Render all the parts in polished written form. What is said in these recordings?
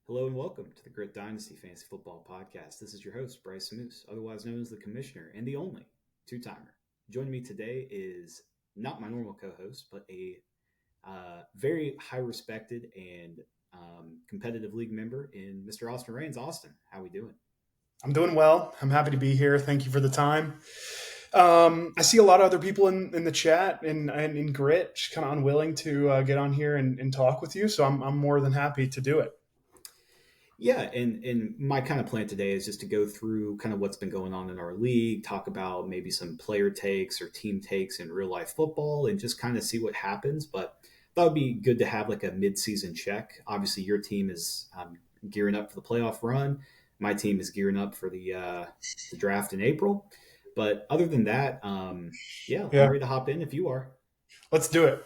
Hello and welcome to the Dynasty Fantasy Football Podcast. This is your host, Bryce Moose, otherwise known as the Commissioner and the only two-timer. Joining me today is not my normal co-host, but a very high-respected and competitive league member in Mr. Austin Rains. Austin, how we doing? I'm doing well. I'm happy to be here. Thank you for the time. I see a lot of other people in the chat and in Grit just kind of unwilling to get on here and talk with you. So I'm more than happy to do it. Yeah, and my kind of plan today is just to go through kind of what's been going on in our league, talk about maybe some player takes or team takes in real life football, and just kind of see what happens. But that would be good to have like a mid-season check. Obviously, your team is gearing up for the playoff run. My team is gearing up for the draft in April. But other than that, yeah, I'm Yeah, ready to hop in if you are. let's do it.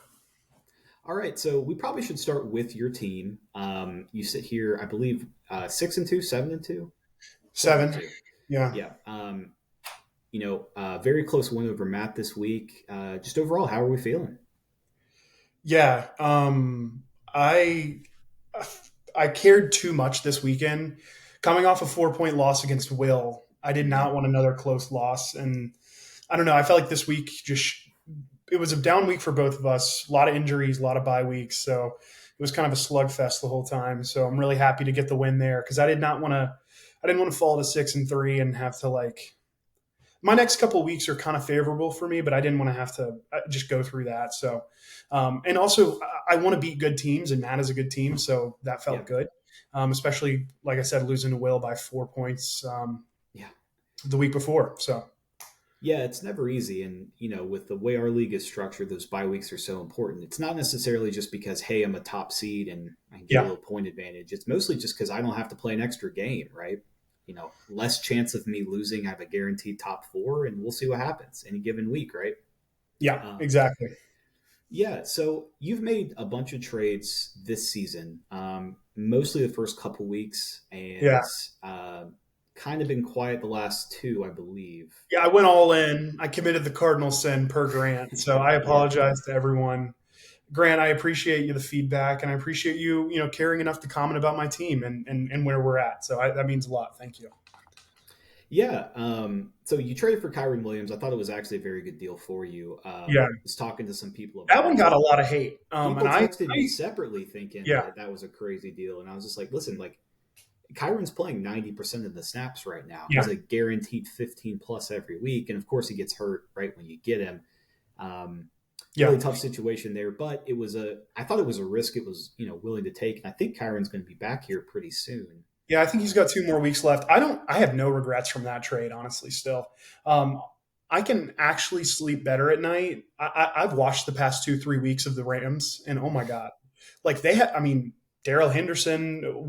All right, so we probably should start with your team. You sit here, I believe, 6-2, 7-2, 7. 7-2. Yeah. Yeah. Very close win over Matt this week. Just overall, how are we feeling? Yeah. I cared too much this weekend. Coming off a 4-point loss against Will, I did not want another close loss. And I don't know. I felt like this week it was a down week for both of us. A lot of injuries, a lot of bye weeks. So it was kind of a slugfest the whole time. So I'm really happy to get the win there because I didn't want to fall to 6-3 and have to my next couple of weeks are kind of favorable for me, but I didn't want to have to just go through that. So, and also I want to beat good teams, and Matt is a good team, so that felt Yeah. good. Especially like I said, losing to Will by 4 points Yeah. the week before. So Yeah, it's never easy. And, with the way our league is structured, those bye weeks are so important. It's not necessarily just because, hey, I'm a top seed and I get a yeah, little point advantage. It's mostly just because I don't have to play an extra game, right? Less chance of me losing. I have a guaranteed top four, and we'll see what happens any given week, right? yeah, Um, exactly. yeah, so you've made a bunch of trades this season, mostly the first couple weeks, Yeah, and kind of been quiet the last two, I believe. yeah. I went all in. I committed the cardinal sin per Grant, so I Yeah. apologize to everyone. Grant, I appreciate you the feedback, and I appreciate you caring enough to comment about my team and where we're at. So that means a lot. Thank you. Yeah. So you traded for Kyron Williams. I thought it was actually a very good deal for you. Yeah, Was talking to some people that one about got it. a lot of hate. And People texted me separately thinking yeah, that that was a crazy deal. And I was just like, listen, like Kyron's playing 90% of the snaps right now. yeah, He's a guaranteed 15 plus every week. And of course, he gets hurt right when you get him. Um, yeah, really tough situation there, but I thought it was a risk it was, willing to take. And I think Kyron's going to be back here pretty soon. yeah. I think he's got 2 more weeks left. I have no regrets from that trade, honestly. Still, um, I can actually sleep better at night. I've watched the past 2-3 weeks of the Rams, and oh my god, like they have. I mean, Daryl Henderson,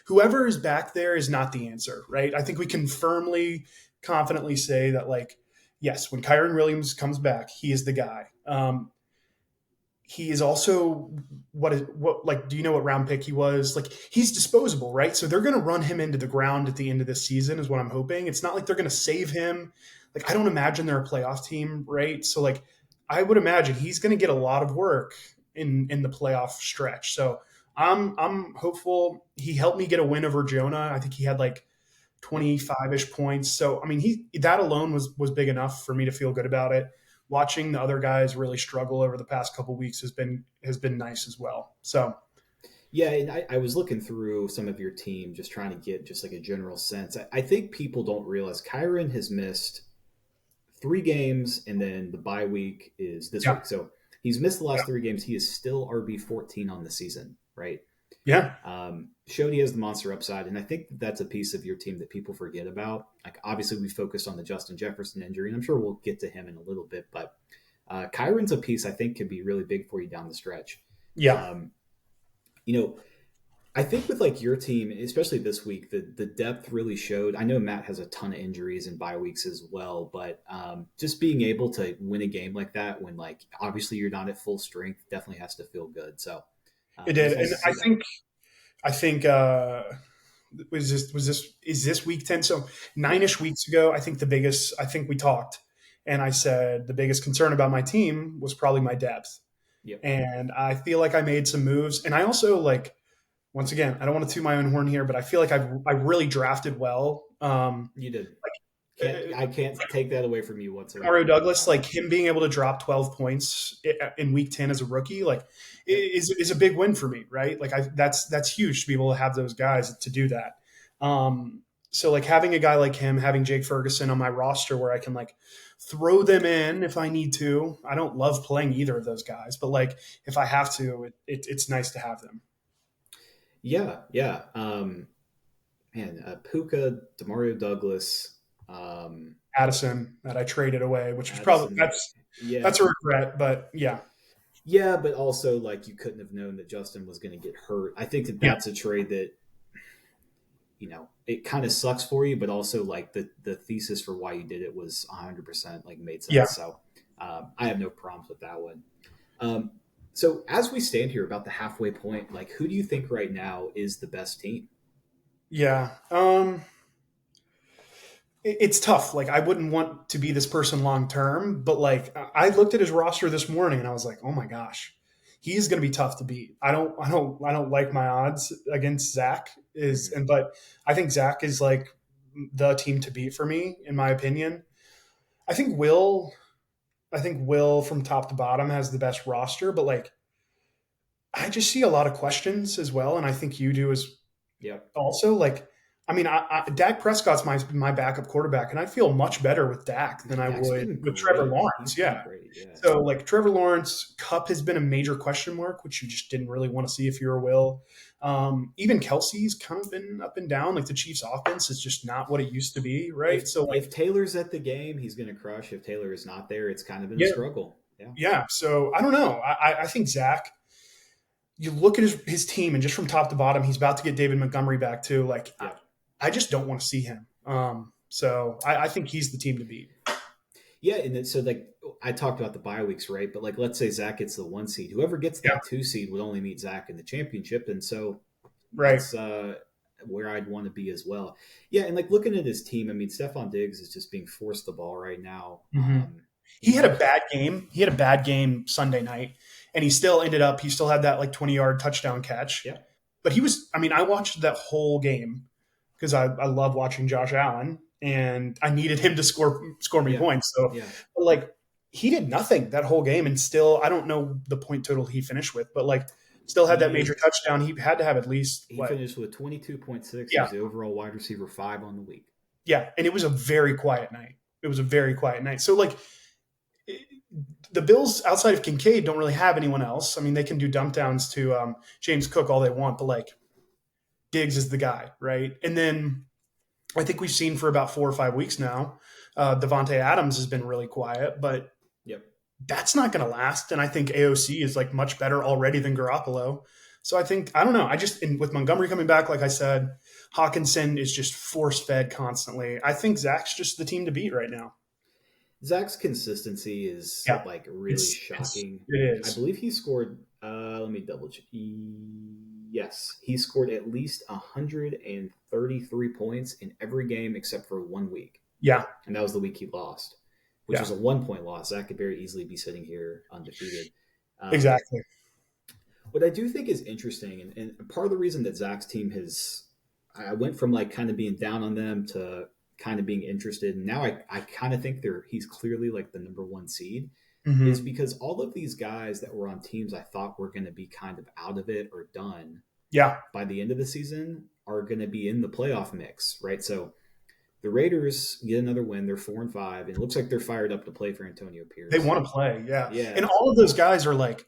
whoever is back there is not the answer, right? I think we can confidently say that, yes, when Kyron Williams comes back, he is the guy. He is also do you know what round pick he was? Like, he's disposable, right? So they're going to run him into the ground at the end of this season is what I'm hoping. It's not like they're going to save him. Like, I don't imagine they're a playoff team, right? So I would imagine he's going to get a lot of work in the playoff stretch. So I'm hopeful. He helped me get a win over Jonah. I think he had 25-ish points. So I mean, that alone was big enough for me to feel good about it. Watching the other guys really struggle over the past couple of weeks has been nice as well. So Yeah, and I was looking through some of your team, just trying to get just like a general sense. I think people don't realize Kyron has missed 3 games, and then the bye week is this yeah, week. So he's missed the yeah, last 3 games. He is still RB14 on the season, right? yeah, Showed he has the monster upside, and I think that's a piece of your team that people forget about. Like, obviously, we focused on the Justin Jefferson injury, and I'm sure we'll get to him in a little bit. But Kyron's a piece I think could be really big for you down the stretch. yeah. Um, you know, I think with like your team, especially this week, the depth really showed. I know Matt has a ton of injuries and bye weeks as well, but just being able to win a game like that when like obviously you're not at full strength definitely has to feel good. So It it did, was nice and to see that. I think is this week 10? So 9-ish weeks ago, I think we talked, and I said the biggest concern about my team was probably my depth, Yep. and I feel like I made some moves, and I also once again, I don't want to toot my own horn here, but I feel like I really drafted well. You did. Uh, I can't take that away from you Mario whatsoever. Douglas, like him being able to drop 12 points in week 10 as a rookie, like Yep. is a big win for me, right? Like that's huge to be able to have those guys to do that. So like having a guy like him, having Jake Ferguson on my roster where I can like throw them in if I need to. I don't love playing either of those guys, but like if I have to, it's nice to have them. Yeah, yeah. Man, Puka, Demario Douglas, Addison that I traded away, which was probably Addison. Yeah, that's a regret, but yeah, yeah, but also like you couldn't have known that Justin was going to get hurt. I think that yeah, that's a trade that it kind of sucks for you, but also like the thesis for why you did it was 100% like made yeah, sense. So I have no problems with that one. Um, so as we stand here about the halfway point, like who do you think right now is the best team? yeah. It's tough. Like I wouldn't want to be this person long term, but like I looked at his roster this morning and I was like, oh my gosh, he's going to be tough to beat. I don't like my odds against Zach is, Mhm. and but I think Zach is like the team to beat for me, in my opinion. I think Will, I think Will from top to bottom has the best roster, but like I just see a lot of questions as well, and I think you do as Yep. also, like, I mean, Dak Prescott's my backup quarterback, and I feel much better with Dak than I Dak's would been with Trevor great. He's Lawrence. been Yeah. great. Yeah. So, like, Trevor Lawrence, Cup has been a major question mark, which you just didn't really want to see if you were Will. Even Kelsey's kind of been up and down. Like, the Chiefs' offense is just not what it used to be, right? So, like, If Taylor's at the game, he's going to crush. If Taylor is not there, it's kind of been a yeah, struggle. Yeah. yeah. So, I don't know. I think Zach, you look at his team, and just from top to bottom, he's about to get David Montgomery back, too. Like, Yep. I just don't want to see him. So I think he's the team to beat. Yeah, and then, so like I talked about the bye weeks, right? But like, let's say Zach gets the 1 seed. Whoever gets Yeah, that 2 seed would only meet Zach in the championship, and so right. that's where I'd want to be as well. Yeah, and like looking at his team, I mean, Stephon Diggs is just being forced the ball right now. hmm You He had know, a bad game. He had a bad game Sunday night, and he still ended up. He still had that like 20-yard touchdown catch. yeah, But he was. I mean, I watched that whole game because I love watching Josh Allen, and I needed him to score me yeah, points. So, yeah. but like, he did nothing that whole game, and still, I don't know the point total he finished with, but like, still had that major He touchdown. He had to have at least he what? finished with 22.6. He Yeah, was the overall wide receiver 5 on the week. yeah, and it was a very quiet night. It was a very quiet night. So like the Bills outside of Kincaid don't really have anyone else. I mean, they can do dump downs to James Cook all they want, but like Diggs is the guy, right? And then I think we've seen for about 4 or 5 weeks now, Devonte Adams has been really quiet, but Yep. that's not going to last. And I think AOC is like much better already than Garoppolo. So I think I don't know. With Montgomery coming back, like I said, Hawkinson is just force fed constantly. I think Zach's just the team to beat right now. Zach's consistency is Yeah, like really it's shocking. it I is. believe he scored. Let me double check. Yes, he scored at least 133 points in every game except for 1 week, Yeah, and that was the week he lost, which yeah, was a 1 point loss. Zach could very easily be sitting here undefeated. Um, exactly. what I do think is interesting, and part of the reason that Zach's team has, I went from like kind of being down on them to kind of being interested, and now I kind of think he's clearly like the number 1 seed, is hmm because all of these guys that were on teams I thought were going to be kind of out of it or done Yeah, by the end of the season are going to be in the playoff mix, right? So the Raiders get another win; they're 4-5, and it looks like they're fired up to play for Antonio they Pierce. want to play. Yeah, and Yeah, all of those guys are like,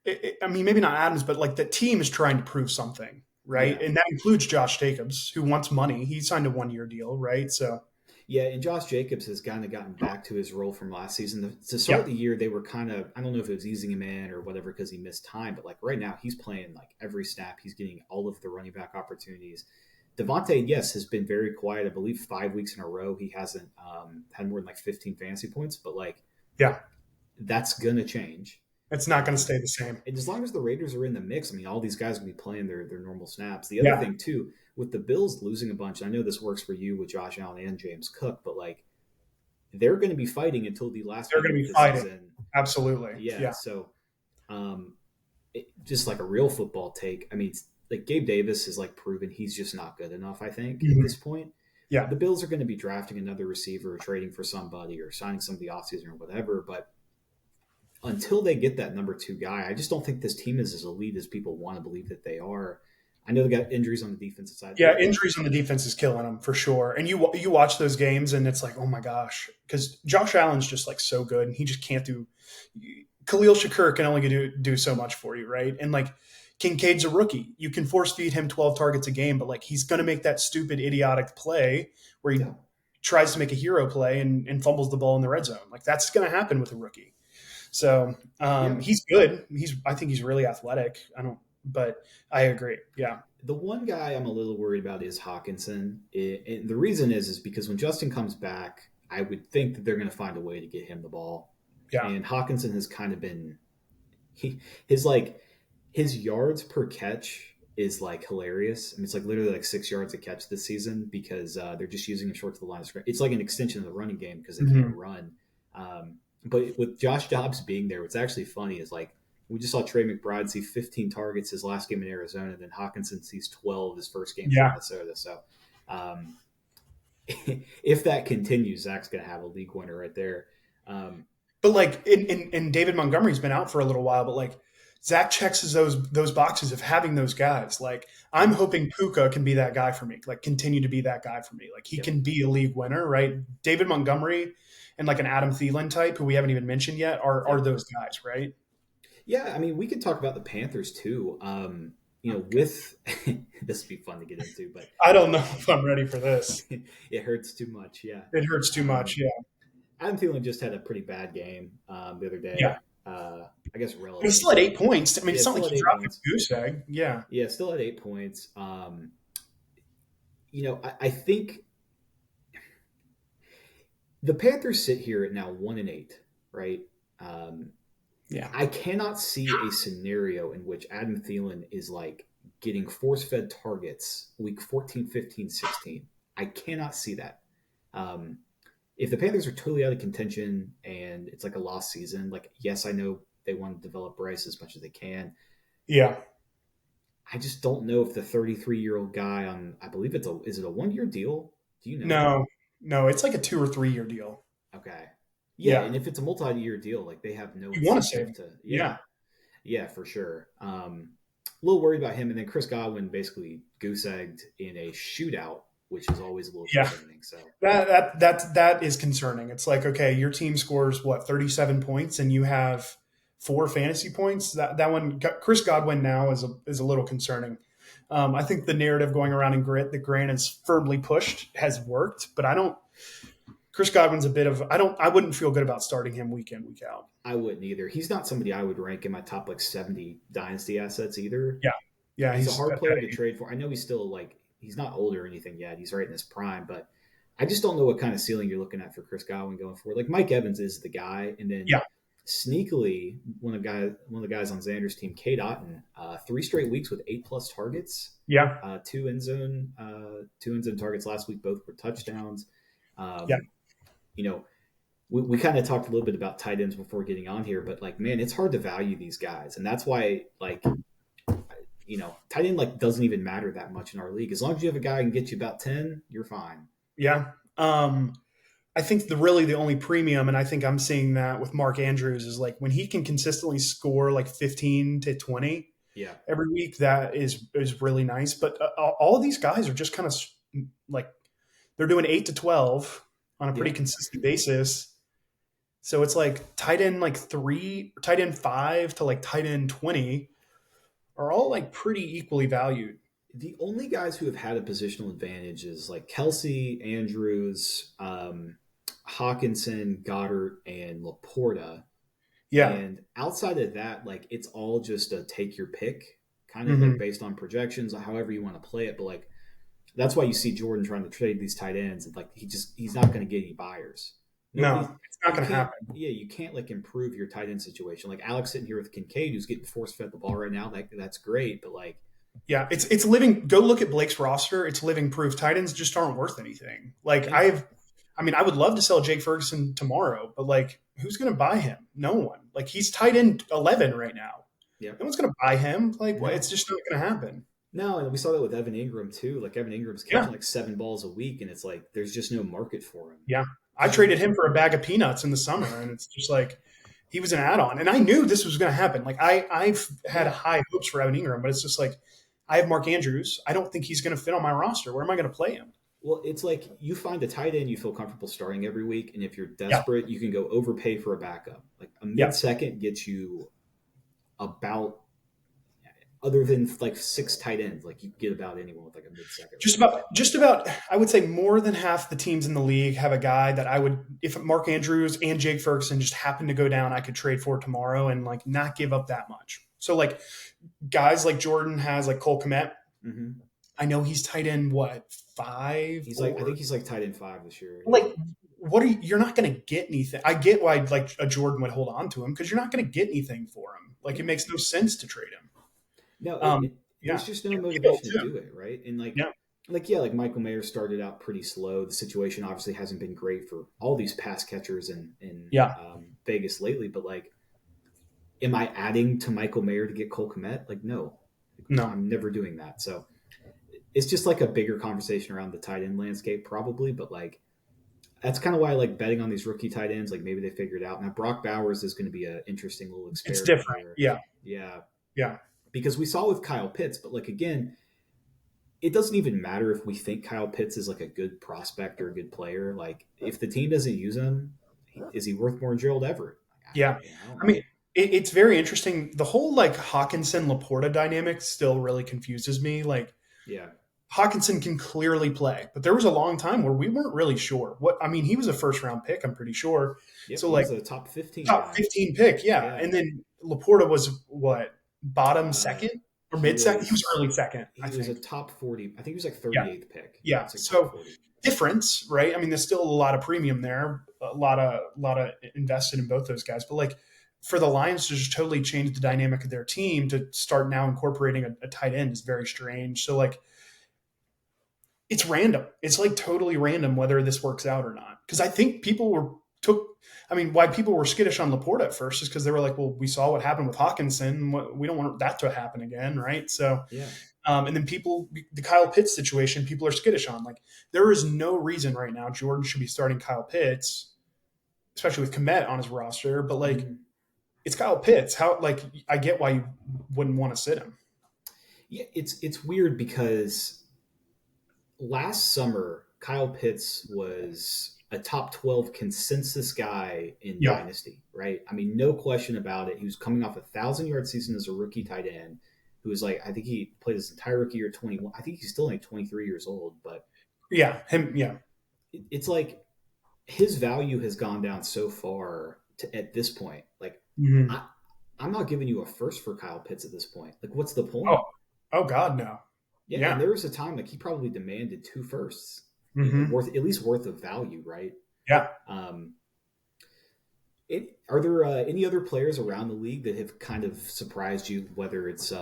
I mean, maybe not Adams, but like the team is trying to prove something, right? yeah. And that includes Josh Jacobs, who wants money. He signed a 1 year deal, right? So Yeah, and Josh Jacobs has kind of gotten back to his role from last season. To yeah, start the year, they were kind of, I don't know if it was easing him in or whatever because he missed time, but like right now, he's playing like every snap. He's getting all of the running back opportunities. Devontae, yes, has been very quiet. I believe 5 weeks in a row he hasn't had more than like 15 fantasy points, but like yeah, that's going to change. it's not going to Um, stay the same. and as long as the Raiders are in the mix, I mean, all these guys will be playing their normal snaps. The other Yeah, thing, too, with the Bills losing a bunch, I know this works for you with Josh Allen and James Cook, but like, they're going to be fighting until the last they're game going to of be the fighting. season. Absolutely. Yeah. Yeah, So, just like a real football take, I mean, like Gabe Davis is like proven he's just not good enough. I think at Mhm. this point, Yeah. the Bills are going to be drafting another receiver, or trading for somebody, or signing somebody offseason or whatever. But until they get that number two guy, I just don't think this team is as elite as people want to believe that they are. I know they got injuries on the defensive side. Yeah, injuries on the defense is killing them for sure. And you watch those games and it's like, oh my gosh, because Josh Allen's just like so good and he just can't do. Khalil Shakur can only do so much for you, right? And like Kincaid's a rookie. You can force feed him 12 targets a game, but like he's going to make that stupid, idiotic play where he Yeah, tries to make a hero play and fumbles the ball in the red zone. Like that's going to happen with a rookie. So yeah. he's good. I think he's really athletic. But I agree. Yeah, The one guy I'm a little worried about is Hawkinson. And the reason is because when Justin comes back, I would think that they're going to find a way to get him the ball. yeah, And Hawkinson has kind of been he his like his yards per catch is like hilarious. I mean, it's like literally like 6 yards a catch this season because they're just using him short to the line of scrimmage. It's like an extension of the running game because they can't hmm run. But with Josh Dobbs being there, what's actually funny is like we just saw Trey McBride see 15 targets his last game in Arizona, and then Hawkinson sees 12 his first game for yeah. Minnesota. So um, if that continues, Zach's going to have a league winner right there. Um, But like, in David Montgomery's been out for a little while, but like Zach checks those boxes of having those guys. Like I'm hoping Puka can be that guy for me. Like continue to be that guy for me. Like he yep. can be a league winner, right? David Montgomery and like an Adam Thielen type, who we haven't even mentioned yet, are Yep. those guys, right? Yeah, I mean, we could talk about the Panthers too. With this would be fun to get into, but I don't know if I'm ready for this. it hurts too much. Yeah. It hurts too much. Um, Yeah, Adam Thielen just had a pretty bad game the other yeah. day. I guess But he's relatively still at so. 8 points. I mean, Yeah, it's not like still at he eight dropped a points. goose egg. Yeah, Yeah, still at 8 points. I think the Panthers sit here at now 1-8, right? Um, yeah, I cannot see a scenario in which Adam Thielen is like getting force fed targets week 14, 15, 16. I cannot see that. Um, if the Panthers are totally out of contention and it's like a lost season, like, yes, I know they want to develop Bryce as much as they can. yeah. I just don't know if the 33-year-old guy on, I believe is it a 1 year deal? Do you know? No, no, it's like a 2 or 3 year deal. Okay. Yeah. Yeah, And if it's a multi year deal, like they have no you want to save incentive him. to, yeah. Yeah, Yeah, for sure. A little worried about him, and then Chris Godwin basically goose egged in a shootout, which is always a little yeah. concerning. So That is concerning. It's like, okay, your team scores what, 37 points and you have 4 fantasy points. That one, Chris Godwin now is a little concerning. I think the narrative going around in Grit that Grant is firmly pushed has worked, but I don't. Chris Godwin's a bit of I wouldn't feel good about starting him week in, week out. I wouldn't either. He's not somebody I would rank in my top like 70 dynasty assets either. Yeah, yeah, He's a he's hard player to trade for. I know he's still like he's not old or anything yet. He's right in his prime, but I just don't know what kind of ceiling you're looking at for Chris Godwin going forward. Like Mike Evans is the guy, and then yeah, sneakily one of the guys on Xander's team, Kate Otten, 3 straight weeks with 8+ targets, yeah, two end zone targets last week. Both were touchdowns. yeah. Um, you know, we kind of talked a little bit about tight ends before getting on here, but like, man, it's hard to value these guys, and that's why like tight end like doesn't even matter that much in our league. As long as you have a guy who can get you about 10, you're fine. Yeah. I think the only premium, and I think I'm seeing that with Mark Andrews, is like when he can consistently score like 15 to 20 Yeah, every week, that is really nice. But all of these guys are just kind of like they're doing 8 to 12 on a pretty yeah. consistent basis. So it's like tight end like 3, tight end 5 to like tight end 20 are all like pretty equally valued. The only guys who have had a positional advantage is like Kelsey, Andrews, Hawkinson, Goddard, and Laporta. Yeah. And outside of that, like it's all just a take your pick, kind of like hmm based on projections, however you want to play it. But like that's why you see Jordan trying to trade these tight ends. And like he's not going to get any buyers. Nobody, No, it's not you going to can't. happen. Yeah, you can't like improve your tight end situation. Like Alex sitting here with Kincaid, who's getting force fed the ball right now. That's great, but like Yeah, it's living. Go look at Blake's roster. It's living proof. Tight ends just aren't worth anything. Like yeah, I would love to sell Jake Ferguson tomorrow, but like, who's going to buy him? No one. Like he's tight end 11 right now. yeah, No one's going to buy him. Like, well, no. it's just not going to happen. No, and we saw that with Evan Ingram too. Like Evan Ingram's Yeah, catching like 7 balls a week, and it's like there's just no market for him. yeah. I There's traded him for a bag of peanuts in the summer, and it's just like he was an add-on, and I knew this was going to happen. Like I've had yeah. high hopes for Evan Ingram, but it's just like I have Mark Andrews. I don't think he's going to fit on my roster. Where am I going to play him? Well, it's like you find a tight end you feel comfortable starting every week, and if you're Yeah, desperate, you can go overpay for a backup. Like a yeah. mid second gets you about, other than like 6 tight ends, like you get about anyone with like a mid second Just right now. about, just about. I would say more than half the teams in the league have a guy that I would, if Mark Andrews and Jake Ferguson just happen to go down, I could trade for tomorrow and like not give up that much. So like guys like Jordan has like Cole Kmet. Mm-hmm. I know he's tight end what five, He's like, I think four. he's like tight end 5 this year. Yeah. Like, what are you? You're not going to get anything. I get why like a Jordan would hold on to him because you're not going to get anything for him. Like it No, makes no sense to trade him. no, Yeah, there's just no you will motivation to too. do it, right? And Yeah, yeah, like Michael Mayer started out pretty slow. The situation obviously hasn't been great for all these pass catchers in yeah, Vegas lately. But like, am I adding to Michael Mayer to get Cole Kmet? Like, no, no, I'm never doing that. So it's just like a bigger conversation around the tight end landscape, probably. But like, that's kind of why I like betting on these rookie tight ends. Like maybe they figure it out. Now Brock Bowers is going to be an interesting little it's experiment different. here. Yeah, Yeah, yeah, because we saw with Kyle Pitts, but like again, it doesn't even matter if we think Kyle Pitts is like a good prospect or a good player. Like if the team doesn't use him, is he worth more than Gerald Everett? yeah. I don't I mean, know. it's very interesting. The whole like Hawkinson Laporta dynamic still really confuses me. Like Yeah, Hawkinson can clearly play, but there was a long time where we weren't really sure. What I mean, he was a first round pick, I'm pretty sure. yep. So He like was a top 15 top guy. 15 pick, yeah. Yeah, And then Laporta was what bottom uh, second or he mid second? He was was early second, I he was a think. top 40. I think he was like Yeah, 38th pick. Yeah, yeah. it's like top So 40. difference, right? I mean, there's still a lot of premium there, a lot of invested in both those guys. But like for the Lions to just totally change the dynamic of their team to start now incorporating a tight end is very strange. So like it's random. It's like totally random whether this works out or not. Because I think people were took. I mean, why people were skittish on Laporta at first is because they were like, "Well, we saw what happened with Hawkinson. We don't want that to happen again, right?" So, Yeah, and then people, the Kyle Pitts situation, people are skittish on. Like, there is no reason right now Jordan should be starting Kyle Pitts, especially with Komet on his roster. But like, mm-hmm. it's Kyle Pitts. How like I get why you wouldn't want to sit him. Yeah. It's weird because last summer Kyle Pitts was a top 12 consensus guy in Yeah, Dynasty, right? I mean, no question about it. He was coming off 1,000 yard season as a rookie tight end, who was like, I think he played his entire rookie year 21. I think he's still like 23 years old, but yeah, him. Yeah, it's like his value has gone down so far at this point. Like, mm-hmm. I, I'm not giving you a first for Kyle Pitts at this point. Like, what's the Oh, point? oh God, no. Yeah, and Yeah. there was a time like he probably demanded 2 firsts, Mm-hmm. worth at least worth of value, right? Yeah. Um, are there any other players around the league that have kind of surprised you, whether it's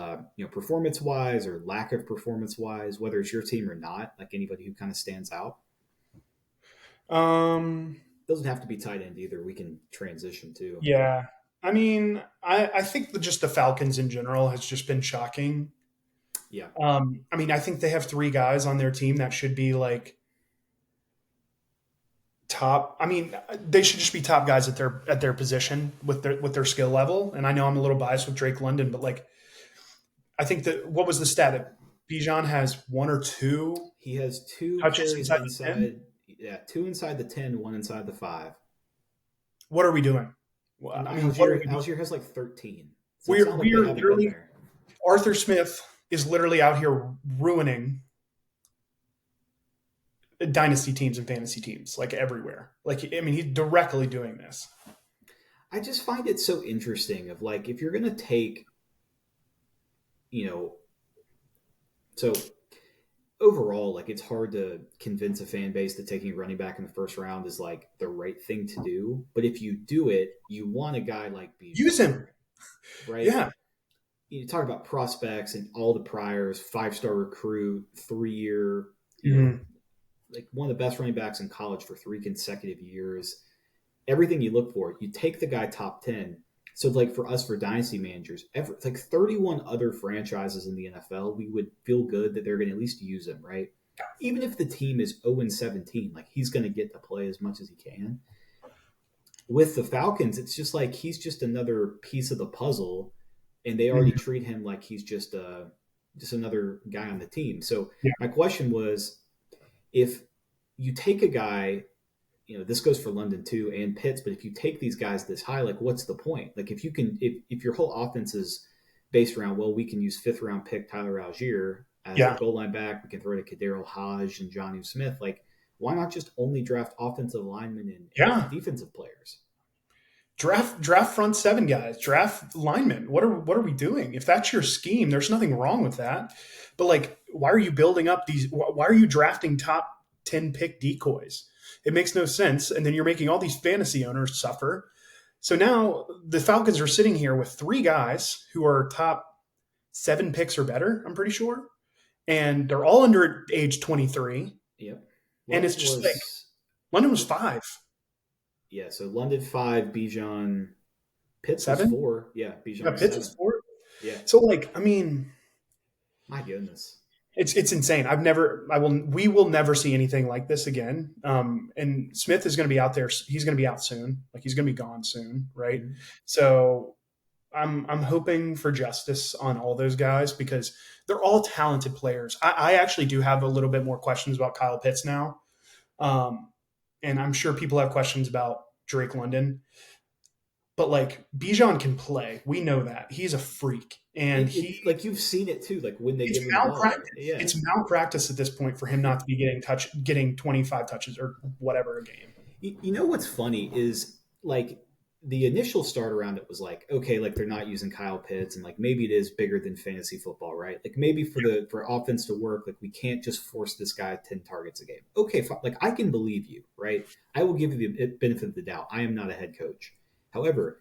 performance wise or lack of performance wise, whether it's your team or not? Like anybody who kind of stands out? Um, Doesn't have to be tight end either. We can transition too. yeah. I mean, I think just the Falcons in general has just been shocking. Yeah, I mean, I think they have three guys on their team that should be like top. I mean, they should just be top guys at their position with their skill level. And I know I'm a little biased with Drake London, but like I think that what was the stat that Bijan has one or two he has two touches carries inside the 10? inside. Yeah, two inside the 10, one inside the 5. What are we doing? Well, And I mean, what are we doing? Algier has like 13. So it's We're not like we they are haven't been literally there. Arthur Smith is literally out here ruining dynasty teams and fantasy teams like everywhere. Like I mean, he's directly doing this. I just find it so interesting of like if you're gonna take, you know, so overall, like it's hard to convince a fan base that taking a running back in the first round is like the right thing to do. But if you do it, you want a guy like Use Bijan, him. right? Yeah. You talk about prospects and all the priors, 5-star recruit, 3 year, Mhm. like one of the best running backs in college for 3 consecutive years. Everything you look for, you take the guy top 10. So like for us, for dynasty managers, like 31 other franchises in the NFL, we would feel good that they're going to at least use him, right? Even if the team is 0-17, like he's going to get to play as much as he can. With the Falcons, it's just like he's just another piece of the puzzle, and they already Mhm. treat him like he's just another guy on the team. So Yeah. my question was, if you take a guy, this goes for London too and Pitts, but if you take these guys this high, like what's the point? Like if you can, if your whole offense is based around, well, we can use fifth round pick Tyler Algier as our Yeah. goal line back, we can throw to Kadero Hodge and Johnny Smith, like why not just only draft offensive linemen and Yeah. defensive players? Draft front seven guys, draft linemen. What are we doing? If that's your scheme, there's nothing wrong with that. But like, why are you building up these? Why are you drafting top 10 pick decoys? It makes no sense. And then you're making all these fantasy owners suffer. So now the Falcons are sitting here with three guys who are top seven picks or better. I'm pretty sure, and they're all under age 23. Yep. And it's London just like was, London was five, yeah. So London 5, Bijan, Pitts was seven. 4. Yeah, Bijan Yeah, was Pitts 7. is four. Yeah. So like, I mean, My goodness. it's insane. We will never see anything like this again. And Smith is going to be out there. He's going to be out soon. Like he's going to be gone soon, right? Mm-hmm. So I'm hoping for justice on all those guys because they're all talented players. I actually do have a little bit more questions about Kyle Pitts now, and I'm sure people have questions about Drake London. But like Bijan can play, we know that he's a freak, and Like you've seen it too, like when they it's give him the ball. malpractice. Yeah. It's malpractice at this point for him not to be getting 25 touches or whatever a game. You know what's funny is like the initial start around it was like, okay, like they're not using Kyle Pitts and like maybe it is bigger than fantasy football, right? Like maybe for offense to work, like we can't just force this guy 10 targets a game. Okay, like I can believe you, right? I will give you the benefit of the doubt. I am not a head coach. However,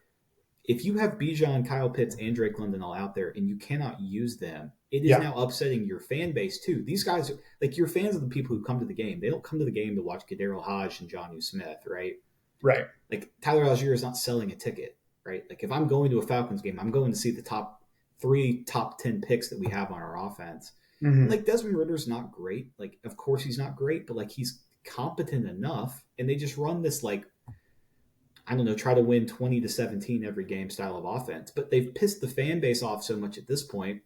if you have Bijan, Kyle Pitts, and Drake London all out there and you cannot use them, it is Yeah, now upsetting your fan base too. These guys, like you're fans of the people who come to the game. They don't come to the game to watch Kadero Hodge and Jonnu Smith, right? right. Like Tyler Algier is not selling a ticket, right? Like if I'm going to a Falcons game, I'm going to see the top 10 picks that we have on our offense. And Hmm. like Desmond Ritter's not great. Like of course he's not great, but like he's competent enough. And they just run this like I don't know, try to win 20-17 every game style of offense. But they've pissed the fan base off so much at this point.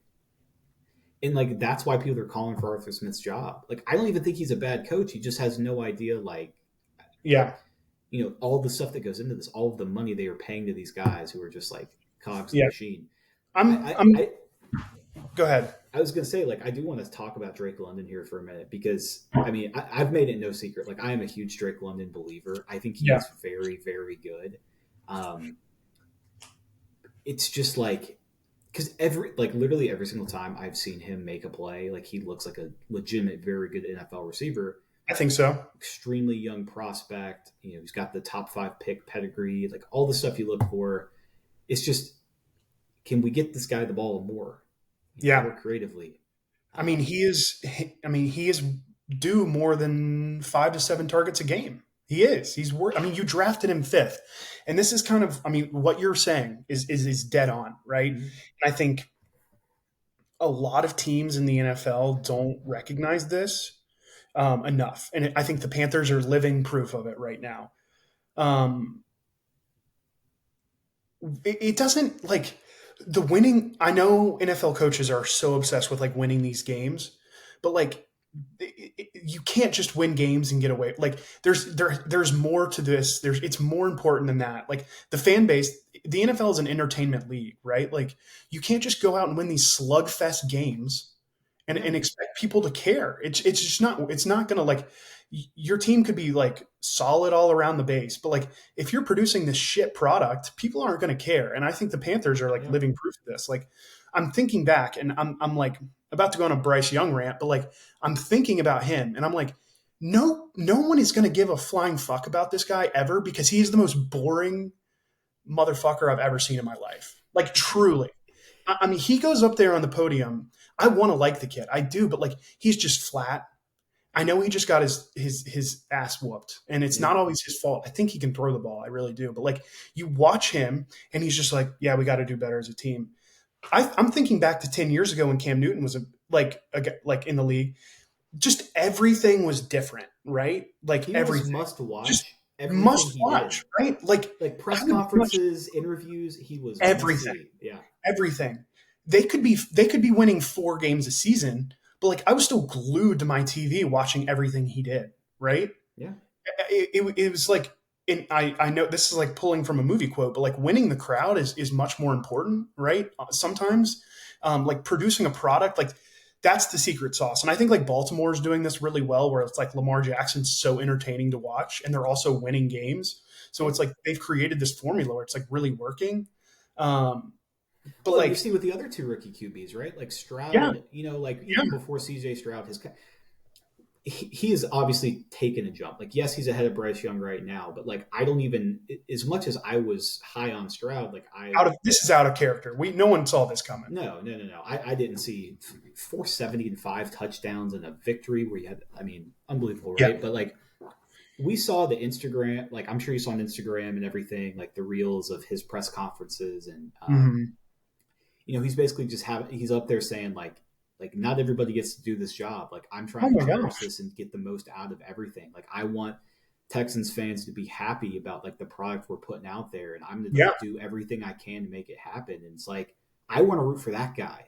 And like that's why people are calling for Arthur Smith's job. Like I don't even think he's a bad coach. He just has no idea like Yeah, all the stuff that goes into this, all of the money they are paying to these guys who are just like cogs in the yeah. machine. I I'm. I, I'm. I, Go ahead. I was gonna say like I do want to talk about Drake London here for a minute because I mean I've made it no secret like I am a huge Drake London believer. I think he Yeah, is very very good. Um, it's just like because literally every single time I've seen him make a play, like he looks like a legitimate, very good NFL receiver. I think so. Extremely young prospect. He's got the top 5 pick pedigree, like all the stuff you look for. It's just, can we get this guy the ball more, Yeah. more creatively? I mean, he is. I mean, he is due more than 5 to 7 targets a game. He is. He's worth. I mean, you drafted him fifth, and this is kind of. I mean, what you're saying is dead on, right? Mhm. And I think a lot of teams in the NFL don't recognize this enough, and I think the Panthers are living proof of it right now. Um, it doesn't like the winning. I know NFL coaches are so obsessed with like winning these games, but like you can't just win games and get away. Like there's more to this. It's more important than that. Like the fan base, the NFL is an entertainment league, right? Like you can't just go out and win these slugfest games and No. expect people to care. It's just not. It's not going to like your team could be like solid all around the base, but like if you're producing this shit product, people aren't going to care. And I think the Panthers are like Yeah. living proof of this. Like I'm thinking back, and I'm like about to go on a Bryce Young rant, but like I'm thinking about him, and I'm like, no one is going to give a flying fuck about this guy ever because he is the most boring motherfucker I've ever seen in my life. Like truly. I mean, he goes up there on the podium. I want to like the kid, I do, but like he's just flat. I know he just got his ass whooped, and it's Yeah. not always his fault. I think he can throw the ball. I really do. But like you watch him, and he's just like, yeah, we got to do better as a team. I'm thinking back to 10 years ago when Cam Newton was like in the league. Just everything was different, right? Like He was everything, must just watch must everything he watch, did. right? Like Like I press would watch conferences, interviews, he was must everything, see. Yeah. everything. They could be winning 4 games a season, but like I was still glued to my TV watching everything he did, right? Yeah. It was like, and I know this is like pulling from a movie quote, but like winning the crowd is much more important, right? Sometimes, like producing a product, like that's the secret sauce. And I think like Baltimore is doing this really well, where it's like Lamar Jackson's so entertaining to watch, and they're also winning games. So Yeah. it's like they've created this formula where it's like really working. Um, but Well, and you like, see with the other two rookie QBs, right? Like yeah, Stroud, like yeah, even before CJ Stroud, he has obviously taken a jump. Like, yes, he's ahead of Bryce Young right now, but like, I don't even, as much as I was high on Stroud, like, this is out of character. No one saw this coming. no, no, no, no. I didn't see 470 and 5 touchdowns and a victory where you had, I mean, unbelievable, Yeah, right? But like, we saw the Instagram, like, I'm sure you saw on Instagram and everything, like the reels of his press conferences. And, hmm, he's basically he's up there saying, like not everybody gets to do this job. Like I'm oh trying to my cherish gosh, this and get the most out of everything. Like I want Texans fans to be happy about like the product we're putting out there, and I'm going to yeah. like do everything I can to make it happen. And it's like I want to root for that guy.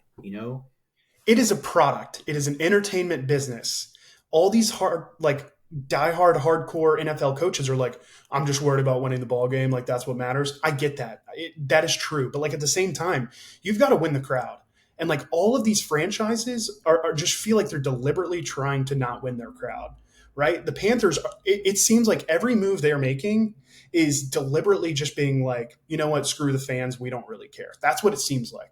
It is a product. It is an entertainment business. All these like diehard, hardcore NFL coaches are like, I'm just worried about winning the ball game. Like that's what matters. I get that. That is true. But like at the same time, you've got to win the crowd. And like all of these franchises are just feel like they're deliberately trying to not win their crowd, right? The Panthers, it seems like every move they're making is deliberately just being like, you know what, screw the fans. We don't really care. That's what it seems like.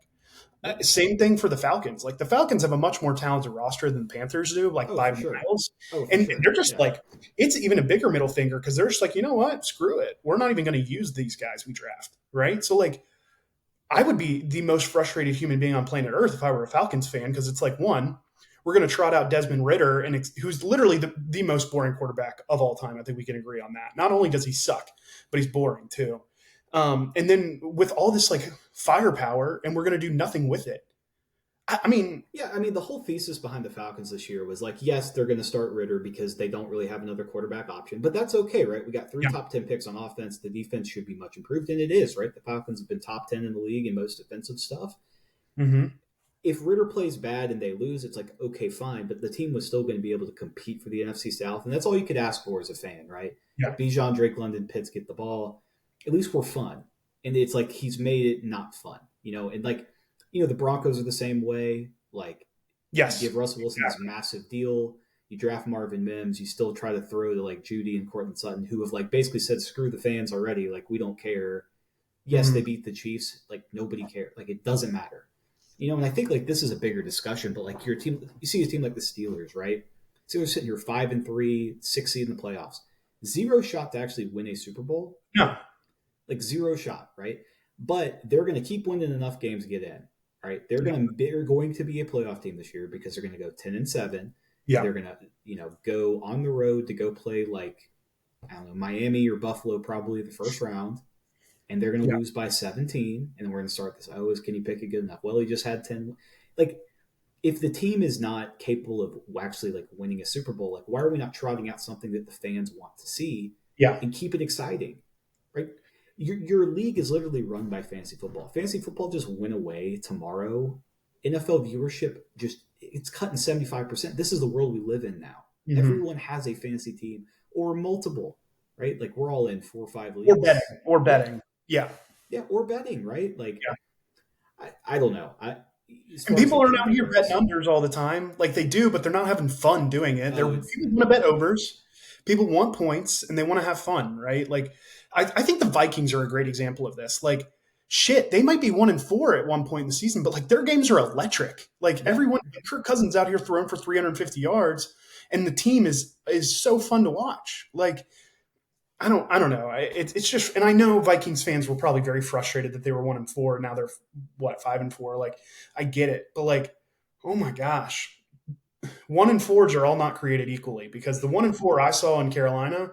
Yeah. Same thing for the Falcons. Like the Falcons have a much more talented roster than the Panthers do, like Oh, by for sure. miles. Oh, for And sure. they're just Yeah. like, it's even a bigger middle finger because they're just like, you know what? Screw it. We're not even going to use these guys we draft. Right. So, like, I would be the most frustrated human being on planet Earth if I were a Falcons fan because it's like, one, we're going to trot out Desmond Ritter, and who's literally the most boring quarterback of all time. I think we can agree on that. Not only does he suck, but he's boring too. And then with all this like firepower, and we're going to do nothing with it. I mean, Yeah, I mean, the whole thesis behind the Falcons this year was like, yes, they're going to start Ritter because they don't really have another quarterback option, but that's okay, right? We got three yeah, top 10 picks on offense. The defense should be much improved, and it is, right? The Falcons have been top 10 in the league in most defensive stuff. hmm, If Ritter plays bad and they lose, it's like, okay, fine, but the team was still going to be able to compete for the NFC South, and that's all you could ask for as a fan, right? yeah, Bijan, Drake, London, Pitts get the ball. At least we're fun. And it's like he's made it not fun, and like, the Broncos are the same way. Like, you yes, give Russell Wilson this exactly. massive deal. You draft Marvin Mims. You still try to throw to like Judy and Cortland Sutton, who have like basically said, "Screw the fans already. Like we don't care." Yes, they Hmm. beat the Chiefs. Like nobody cared. Like it doesn't matter. And I think like this is a bigger discussion. But like your team, you see a team like the Steelers, right? Steelers sitting here 5-3, 6 seed in the playoffs, zero shot to actually win a Super Bowl. No, Like zero shot, right? But they're going to keep winning enough games to get in, right? They're going to be a playoff team this year because they're going to go 10-7. yeah, They're going to go on the road to go play like I don't know Miami or Buffalo probably the first round, and they're going to yeah. lose by 17, and then we're going to start this. Oh, is Kenny Pickett good enough? Well, he just had 10. Like if the team is not capable of actually like winning a Super Bowl, like why are we not trotting out something that the fans want to see Yeah. and keep it exciting, right? Your league is literally run by fantasy football. Fantasy football just went away tomorrow. NFL viewership just it's cutting 75%. This is the world we live in now. Hmm. Everyone has a fantasy team or multiple, right? Like we're all in 4 or 5 Or betting. leagues. Or Yeah, betting. Yeah. yeah, or betting, right? Like Yeah. I don't know. As And far as people the aren't out Panther here betting goes, unders all the time. Like they do, but they're not having fun doing it. oh, People it's want to bet overs. People want points and they want to have fun, right? Like I think the Vikings are a great example of this. Like shit, they might be 1-4 at one point in the season, but like their games are electric. Like yeah. everyone, Kirk Cousins out here throwing for 350 yards, and the team is so fun to watch. Like I don't know. It's just, and I know Vikings fans were probably very frustrated that they were 1-4. Now they're what 5-4. Like I get it, but like, oh my gosh, 1 and 4s are all not created equally, because the 1 and 4 I saw in Carolina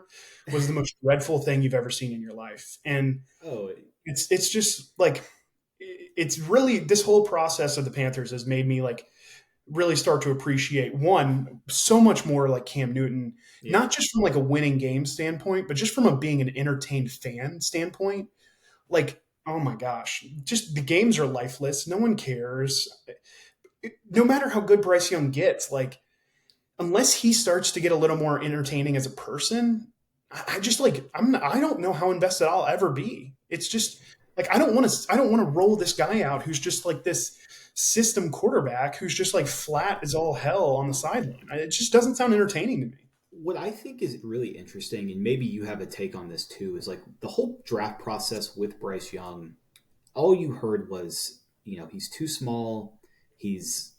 was the most dreadful thing you've ever seen in your life. And Oh, it's just like, it's really, this whole process of the Panthers has made me like really start to appreciate, one, so much more like Cam Newton, yeah. not just from like a winning game standpoint, but just from a being an entertained fan standpoint. Like, oh my gosh, just the games are lifeless. No one cares. No matter how good Bryce Young gets, like, unless he starts to get a little more entertaining as a person, I just like, I don't know how invested I'll ever be. It's just like, I don't want to roll this guy out who's just like this system quarterback who's just like flat as all hell on the sideline. It just doesn't sound entertaining to me. What I think is really interesting, and maybe you have a take on this too, is like the whole draft process with Bryce Young. All you heard was, he's too small. He's,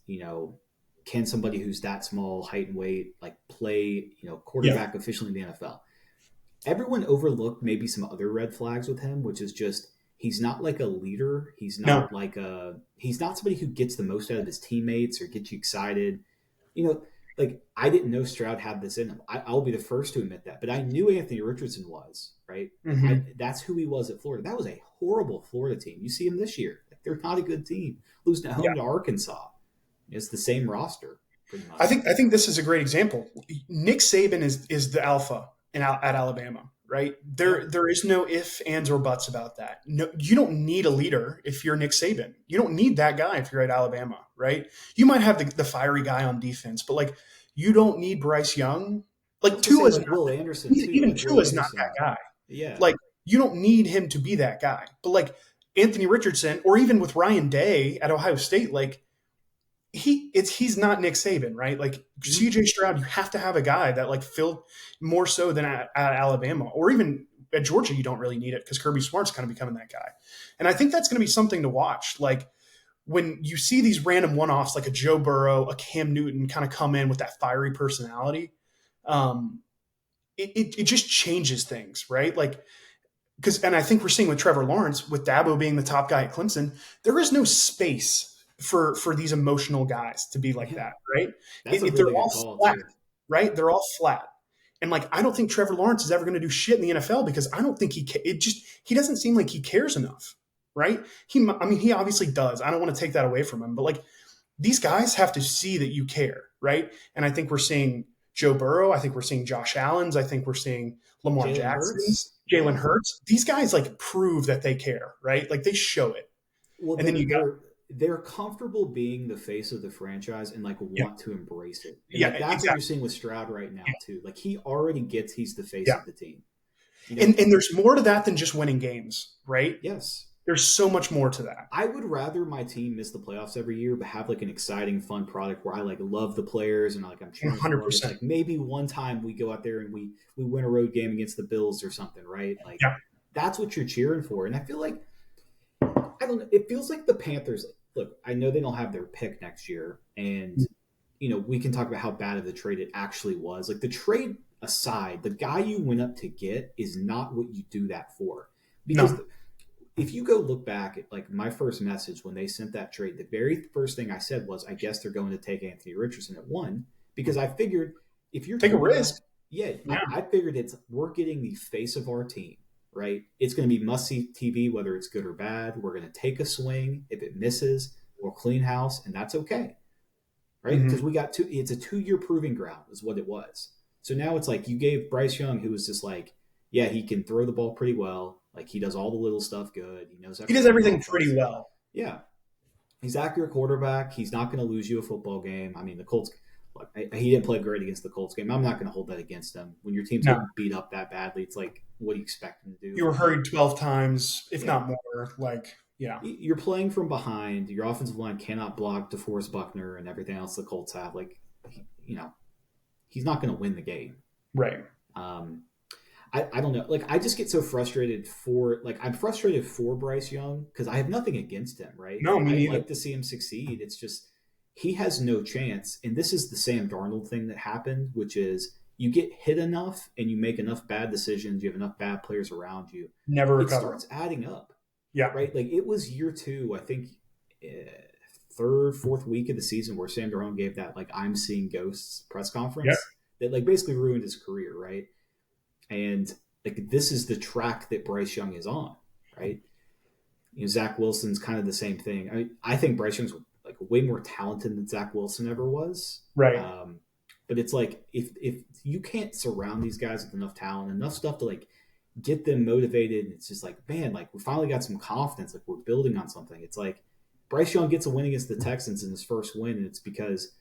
can somebody who's that small, height and weight, like play, Yeah. quarterback officially in the NFL? Everyone overlooked maybe some other red flags with him, which is just he's not like a leader. No. He's not somebody who gets the most out of his teammates or gets you excited. You know, like I didn't know Stroud had this in him. I'll be the first to admit that, but I knew Anthony Richardson was right. Like Hmm. that's who he was at Florida. That was a horrible Florida team. You see him this year. Like, they're not a good team. Losing at Yeah. home to Arkansas. It's the same roster, pretty I much. think I think this is a great example. Nick Saban is the alpha at Alabama, right? Yeah. There is no if, ands, or buts about that. No, you don't need a leader if you're Nick Saban. You don't need that guy if you're at Alabama, right? You might have the fiery guy on defense, but like, you don't need Bryce Young. I Like was gonna say Tua's like not, Will Anderson too. even Like Will Tua's not that Anderson. guy. Yeah. Like, you don't need him to be that guy. But like Anthony Richardson, or even with Ryan Day at Ohio State, like, he's not Nick Saban, right? Like Mhm. CJ Stroud, you have to have a guy that like filled more so than at Alabama, or even at Georgia. You don't really need it because Kirby Smart's kind of becoming that guy, and I think that's going to be something to watch. Like, when you see these random one-offs, like a Joe Burrow, a Cam Newton, kind of come in with that fiery personality, um, it just changes things, right? Like, because, and I think we're seeing with Trevor Lawrence, with Dabo being the top guy at Clemson, there is no space for these emotional guys to be like Yeah. that, right? That's a They're really good all call flat, too. right? They're all flat, and like, I don't think Trevor Lawrence is ever going to do shit in the NFL, because I don't think he doesn't seem like he cares enough, right? I mean, he obviously does. I don't want to take that away from him, but like, these guys have to see that you care, right? And I think we're seeing Joe Burrow. I think we're seeing Josh Allen's. I think we're seeing Lamar Jalen Hurts. Jackson's, Jalen Yeah. Hurts. These guys like prove that they care, right? Like, they show it. Well, And then they're you got, they're they're comfortable being the face of the franchise and like yeah, want to embrace it. And yeah, like that's what you're exactly. seeing with Stroud right now too. Like he already gets he's the face Yeah. of the team. You know, And there's more to that than just winning games, right? yes. There's so much more to that. I would rather my team miss the playoffs every year, but have like an exciting, fun product where I like love the players and like I'm cheering for them. It's 100%. like maybe one time we go out there and we win a road game against the Bills or something, right? Like Yeah. that's what you're cheering for. And I feel like I don't know. It feels like the Panthers. Look, I know they don't have their pick next year, and we can talk about how bad of the trade it actually was. Like the trade aside, the guy you went up to get is not what you do that for. Because No. if you go look back at like my first message when they sent that trade, the very first thing I said was, I guess they're going to take Anthony Richardson at one, because I figured if you're Take a doing that, risk. yeah, Yeah. I figured we're getting the face of our team, right? It's going to be must see TV, whether it's good or bad. We're going to take a swing. If it misses, we'll clean house, and that's okay, right? Hmm. Because we got it's a 2 year proving ground, is what it was. So now it's like you gave Bryce Young, who was just like, yeah, he can throw the ball pretty well. Like he does all the little stuff good. He knows how He to does run an everything offense. pretty well. Yeah, he's accurate quarterback. He's not going to lose you a football game. I mean, the Colts. Look, he didn't play great against the Colts game. I'm not going to hold that against him. When your team's No. getting beat up that badly, it's like, what do you expect him to You do? were hurried 12 times, if Yeah, not more. Like, yeah. you're playing from behind. Your offensive line cannot block DeForest Buckner and everything else the Colts have. Like, you know, he's not going to win the game. Right. Um, I don't know. Like I just get so frustrated I'm frustrated for Bryce Young because I have nothing against him, right? No, me I'd neither. like to see him succeed. It's just he has no chance. And this is the Sam Darnold thing that happened, which is you get hit enough and you make enough bad decisions, you have enough bad players around you, Never it recover. starts adding up, Yeah. right? Like it was year two, I think, uh, third, fourth week of the season where Sam Darnold gave that like "I'm seeing ghosts" press Yeah. conference that like basically ruined his career, right? And like this is the track that Bryce Young is on, right? Zach Wilson's kind of the same thing. I think Bryce Young's like way more talented than Zach Wilson ever was. Right. But it's like if you can't surround these guys with enough talent, enough stuff to like get them motivated, it's just like, man, like we finally got some confidence, like we're building on something. It's like Bryce Young gets a win against the Texans in his first win, and it's because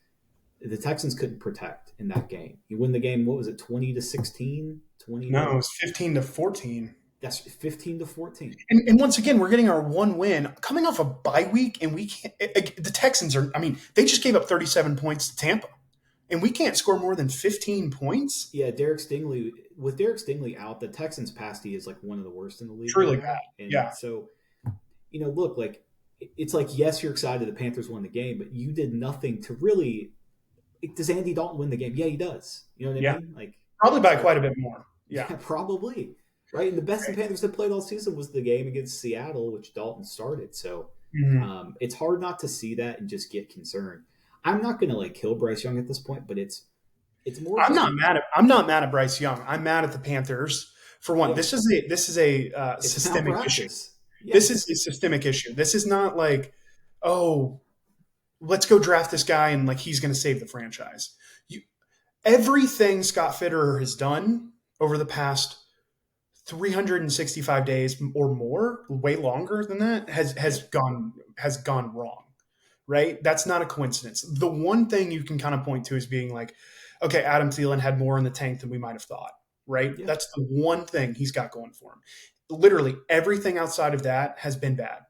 the Texans couldn't protect in that game. He won the game, what was it, 20-16? 20 No, it to was 15-14. that's 15-14. And once again, we're getting our one win coming off a bye week, and we can't. The Texans are. I mean, they just gave up 37 points to Tampa, and we can't score more than 15 points. Yeah, Derek Stingley out, the Texans' pass D is like one of the worst in the league. Truly right now. bad. And Yeah. so, look, like it's like yes, you're excited the Panthers won the game, but you did nothing to really. Does Andy Dalton win the game? Yeah, he does. You know what I mean? Like Probably by quite a bit more. Yeah. probably. Right, and the best the Panthers had played all season was the game against Seattle, which Dalton started. So it's hard not to see that and just get concerned. I'm not going to like kill Bryce Young at this point, but it's more. I'm not mad at Bryce Young. I'm mad at the Panthers for one. Yeah. This is a systemic issue. Yeah. This is a systemic issue. This is not like, oh, let's go draft this guy and like he's going to save the franchise. Everything Scott Fitterer has done over the past 365 days or more, way longer than that, has gone wrong, right? That's not a coincidence. The one thing you can kind of point to is being like, okay, Adam Thielen had more in the tank than we might have thought, right? Yeah. That's the one thing he's got going for him. Literally everything outside of that has been bad.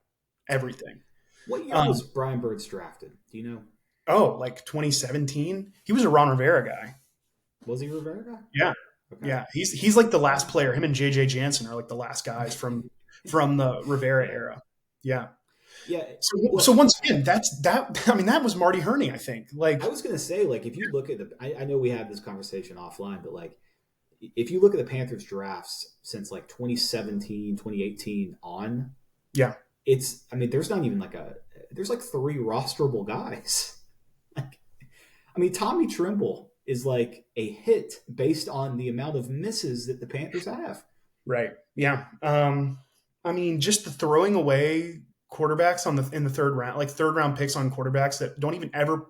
Everything. What year was Brian Burns drafted? Do you know? Oh, like 2017? He was a Ron Rivera guy. Was he a Rivera guy? Yeah. Okay. Yeah, he's like the last player. Him and JJ Jansen are like the last guys from the Rivera era. Yeah. Yeah. So once again, that. I mean, that was Marty Herney, I think. Like I was gonna say, like if you look at I know we had this conversation offline, but like if you look at the Panthers drafts since like 2017, 2018 on, yeah, there's not even there's like 3 rosterable guys. Like, I mean, Tommy Tremble is like a hit based on the amount of misses that the Panthers have. Right. Yeah. I mean, just the throwing away quarterbacks in the third round, like third round picks on quarterbacks that don't even ever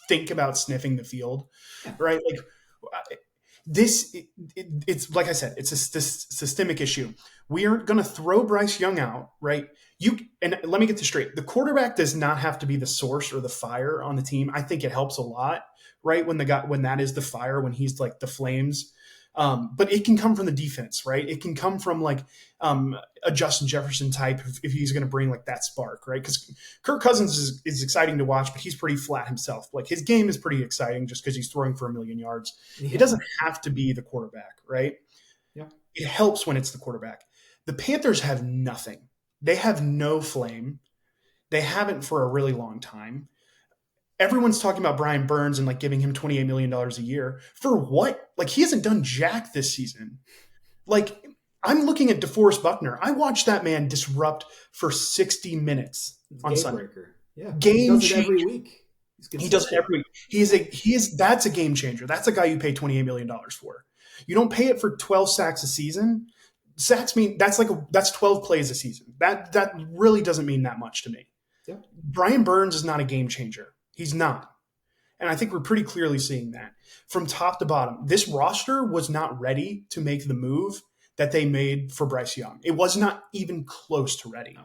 think about sniffing the field. Right. Like it's like I said, it's a systemic issue. We aren't going to throw Bryce Young out. Right. And let me get this straight. The quarterback does not have to be the source or the fire on the team. I think it helps a lot. Right, when that is the fire, when he's like the flames, but it can come from the defense, right? It can come from like a Justin Jefferson type if he's going to bring like that spark, right? Because Kirk Cousins is exciting to watch, but he's pretty flat himself. Like his game is pretty exciting just because he's throwing for 1 million yards. Yeah. It doesn't have to be the quarterback, right? Yeah, it helps when it's the quarterback. The Panthers have nothing. They have no flame. They haven't for a really long time. Everyone's talking about Brian Burns and like giving him $28 million a year for what? Like he hasn't done jack this season. Like I'm looking at DeForest Buckner. I watched that man disrupt for 60 minutes on Sunday. Breaker. Yeah, game changer. Every week. He does it every week. That's a game changer. That's a guy you pay $28 million for. You don't pay it for 12 sacks a season. Sacks mean that's 12 plays a season. That really doesn't mean that much to me. Yeah. Brian Burns is not a game changer. He's not. And I think we're pretty clearly seeing that from top to bottom. This roster was not ready to make the move that they made for Bryce Young. It was not even close to ready.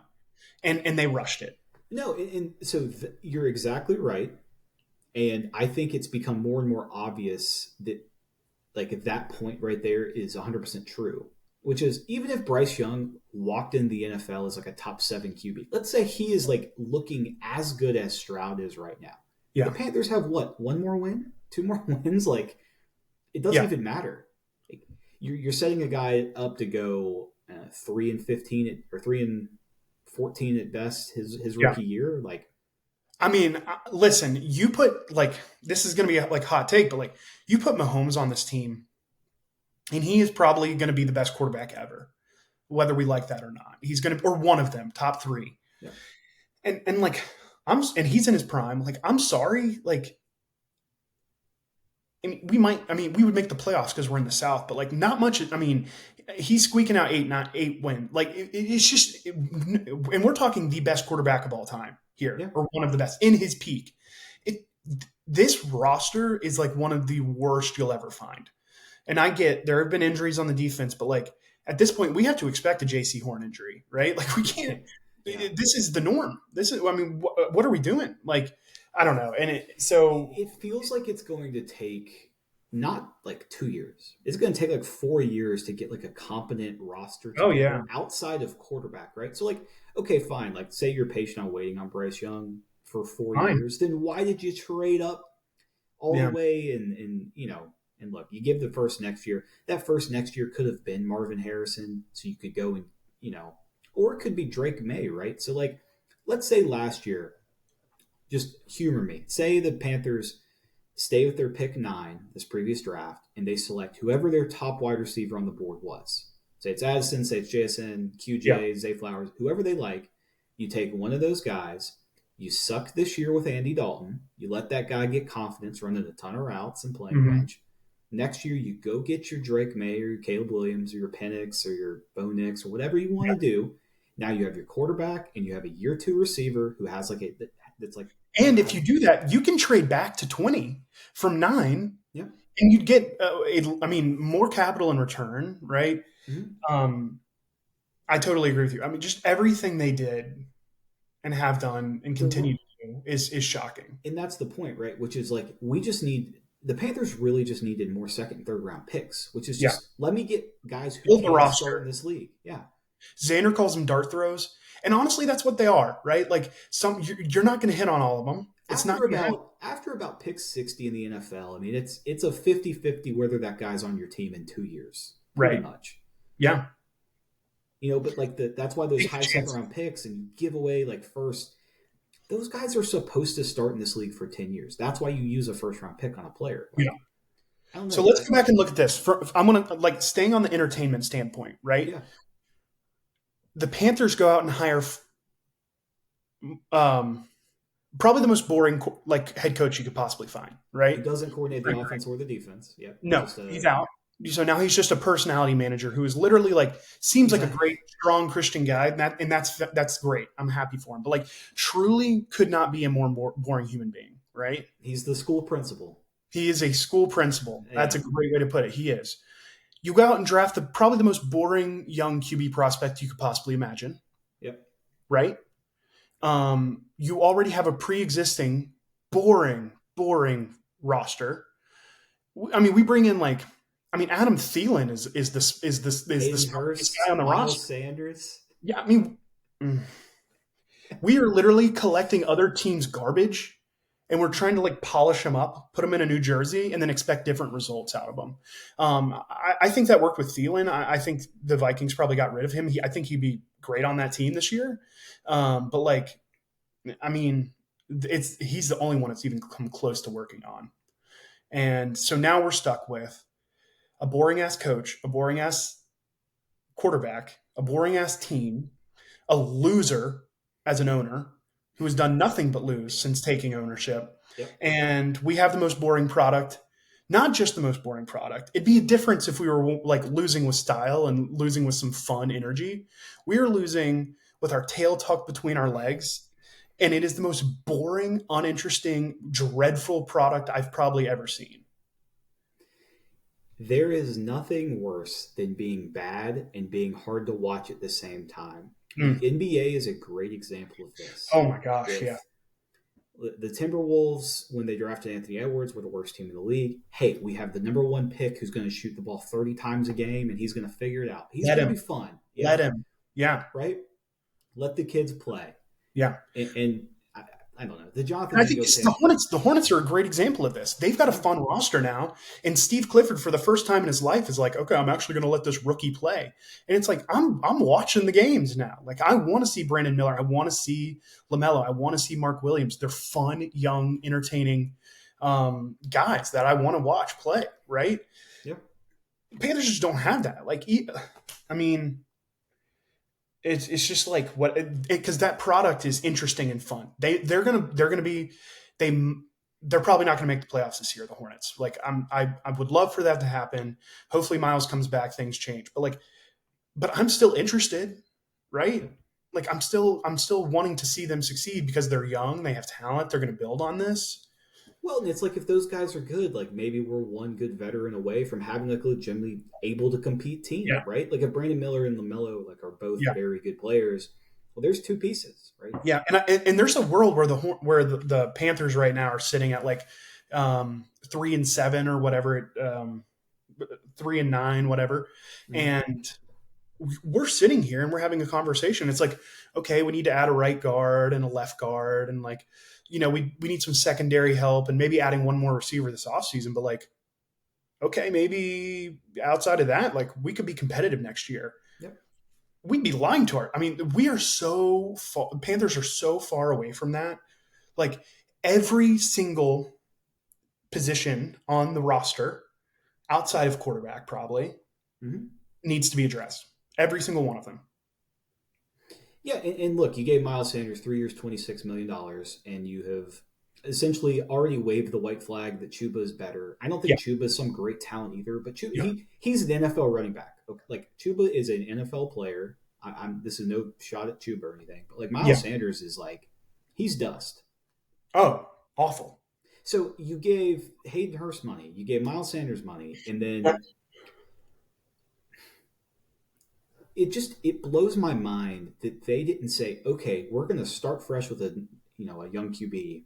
And they rushed it. No, and so you're exactly right. And I think it's become more and more obvious that like at that point right there is 100% true, which is even if Bryce Young walked in the NFL as like a top 7 QB, let's say he is like looking as good as Stroud is right now. Yeah. The Panthers have what? 1 more win? 2 more wins? Like it doesn't even matter. Like, you're setting a guy up to go 3-15 or 3-14 at best his rookie year. Like, I mean, listen, you put like this is going to be like hot take, but like you put Mahomes on this team, and he is probably going to be the best quarterback ever, whether we like that or not. He's going to, or one of them, top 3. Yeah. And like and he's in his prime. Like, I'm sorry. Like, I mean, we would make the playoffs because we're in the South, but like not much. I mean, he's squeaking out eight, not eight win. Like it's just, and we're talking the best quarterback of all time here, Yeah. or one of the best in his peak. It, this roster is like one of the worst you'll ever find. And I get there have been injuries on the defense, but like at this point, we have to expect a J.C. Horn injury, right? Like we can't. Yeah. This is the norm. This is. I mean, what are we doing? Like I don't know. And so It feels like it's going to take not like 2 years. It's going to take like 4 years to get like a competent roster oh yeah, together outside of quarterback, right? So like, okay, fine. Like, say you're patient on waiting on Bryce Young for four fine. years, then why did you trade up all the Yeah. way? And you know, and look, you give the first next year. That first next year could have been Marvin Harrison, so you could go and you know, or it could be Drake May, right? So like, let's say last year, just humor me. Say the Panthers stay with their pick 9 this previous draft, and they select whoever their top wide receiver on the board was. Say it's Addison, say it's JSN, Yeah. QJ, Zay Flowers, whoever they like. You take one of those guys. You suck this year with Andy Dalton. You let that guy get confidence, running a ton of routes and playing a Mm-hmm. bunch. Next year, you go get your Drake May or your Caleb Williams or your Penix or your Bo Nix or whatever you want to do. Now you have your quarterback and you have a year 2 receiver who has like that's like And if you I, do that, you can trade back to 20 from 9, yeah. and you'd get, I mean, more capital in return, right? Mm-hmm. Um, I totally agree with you. I mean, just everything they did and have done and The continue to do is shocking. and that's the point, right? Which is like we just need the Panthers really just needed more second and third round picks, which is Yeah, just let me get guys who build the can start in roster. this league. Yeah, Xander calls them dart throws, and honestly, that's what they are, right? Like you're not going to hit on all of them. It's not going to happen. after about pick 60 in the NFL, I mean it's a 50-50 whether that guy's on your team in 2 years, pretty Right? much. Yeah, You know, but like that's why those take high the second chance. round picks and you give away like first, those guys are supposed to start in this league for 10 years. That's why you use a first round pick on a player. Yeah. Like I don't So know. let's go back and look at this. I'm gonna like staying on the entertainment standpoint, right? Yeah, The Panthers go out and hire um, probably the most boring like head coach you could possibly find, he right? doesn't coordinate the offense or the defense. Yep, he's No, just he's a out. So now he's just a personality manager who is literally like seems he's like a a great, strong Christian guy, and that's great. I'm happy for him, but like truly could not be a more boring human being, right? he's the school principal. He is a school principal. That's Yeah, a great way to put it. He is. You go out and draft probably the most boring young QB prospect you could possibly imagine, yep. right? You already have a pre-existing boring roster. I mean, we bring in like, I mean, Adam Thielen is the Hayden smartest Hurst, guy on the roster. Miles Sanders. Yeah, I mean, mm, we are literally collecting other teams' garbage, and we're trying to like polish them up, put them in a new jersey, and then expect different results out of them. I think that worked with Thielen. I think the Vikings probably got rid of him. I think he'd be great on that team this year. But like, I mean, he's the only one that's even come close to working on. And so now we're stuck with a boring ass coach, a boring ass quarterback, a boring ass team, a loser as an owner who has done nothing but lose since taking ownership. Yep. And we have the most boring product. Not just the most boring product. It'd be a difference if we were like losing with style and losing with some fun energy. We are losing with our tail tucked between our legs. And it is the most boring, uninteresting, dreadful product I've probably ever seen. There is nothing worse than being bad and being hard to watch at the same time. The Mm. NBA is a great example of this. Oh my gosh, yeah. With the Timberwolves, when they drafted Anthony Edwards, were the worst team in the league. Hey, we have the number 1 pick who's going to shoot the ball 30 times a game, and he's going to figure it out. He's Let going to him. be fun. Let Yeah, him. Yeah. right? Let the kids play. Yeah. And I don't know. The Jonathan And I think Mingo this is the pick. Hornets. The Hornets are a great example of this. They've got a fun roster now, and Steve Clifford, for the first time in his life, is like, okay, I'm actually going to let this rookie play, and it's like I'm watching the games now. Like I want to see Brandon Miller, I want to see LaMelo, I want to see Mark Williams. They're fun, young, entertaining guys that I want to watch play. Right? Yep. Panthers just don't have that. Like, I mean, it's just like what because that product is interesting and fun. They're gonna be they they're probably not gonna make the playoffs this year. The Hornets. Like I would love for that to happen. Hopefully Miles comes back, things change. But I'm still interested, Yeah. right? Like I'm still wanting to see them succeed because they're young, they have talent, they're gonna build on this. Well, and it's like if those guys are good, like maybe we're one good veteran away from having like a legitimately able to compete team, Yeah, right? Like if Brandon Miller and LaMelo like are both yeah, very good players, well, there's two pieces, right? yeah. And there's a world where the Panthers right now are sitting at like 3-7 or whatever, 3-9, whatever, Mm-hmm. and we're sitting here and we're having a conversation. It's like, okay, we need to add a right guard and a left guard, and like, we need some secondary help and maybe adding one more receiver this offseason. But like, okay, maybe outside of that, like we could be competitive next year. Yep. We'd be lying to our. I mean, we are so far. Panthers are so far away from that. Like every single position on the roster outside of quarterback probably Mm-hmm. needs to be addressed. Every single one of them. Yeah, and look, you gave Miles Sanders 3 years, $26 million, and you have essentially already waved the white flag that Chuba is better. I don't Yeah, think Chuba is some great talent either, but yeah, he's an NFL running back. Okay, like Chuba is an NFL player. I'm this is no shot at Chuba or anything, but like yeah. Miles Sanders is like he's dust. Oh, awful. So you gave Hayden Hurst money, you gave Miles Sanders money, and Yeah. then it blows my mind that they didn't say, okay, we're going to start fresh with a young QB.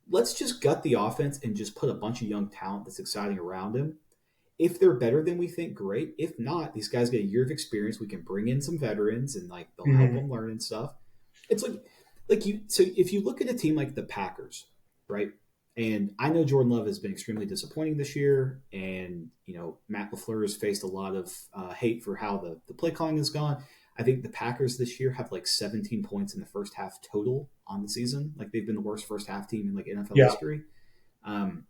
Let's just gut the offense and just put a bunch of young talent that's exciting around him. If they're better than we think, great. If not, these guys get a year of experience. We can bring in some veterans and like they'll help Mhm. them learn and stuff. It's like you. So if you look at a team like the Packers, right? And I know Jordan Love has been extremely disappointing this year, and Matt LaFleur has faced a lot of hate for how the play calling has gone. I think the Packers this year have like 17 points in the first half total on the season. Like they've been the worst first half team in like NFL Yeah, history. Um,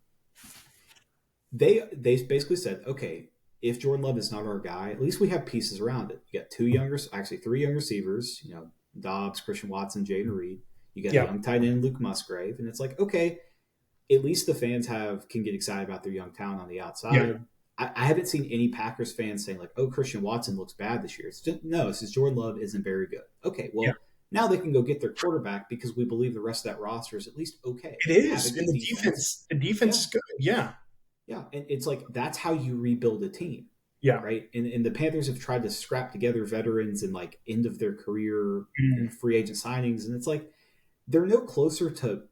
they basically said, okay, if Jordan Love is not our guy, at least we have pieces around it. You got actually three young receivers. Dobbs, Christian Watson, Jaden Reed. You got a yeah, young tight end, Luke Musgrave, and it's like, okay, at least the fans can get excited about their young talent on the yeah, outside. I haven't seen any Packers fans saying like, "Oh, Christian Watson looks bad this year." It's just Jordan Love isn't very good. Okay, yeah. well now they can go get their quarterback because we believe the rest of that roster is at least okay. It They have a is, and good the defense. defense, the defense Yeah, is good. Yeah, yeah, and it's like that's how you rebuild a team, yeah, right? And the Panthers have tried to scrap together veterans and like end of their career, mm, free agent signings, and it's like they're no closer to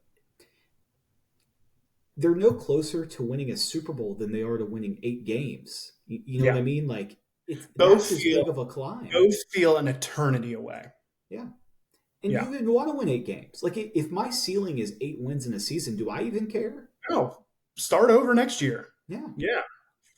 they're no closer to winning a Super Bowl than they are to winning 8 games. You know what yeah. I mean? Like Both that's as feel big of a climb. both feel an eternity away. Yeah. And you Yeah. even want to win 8 games. Like if my ceiling is 8 wins in a season, do I even care? No, start over next year. Yeah. Yeah,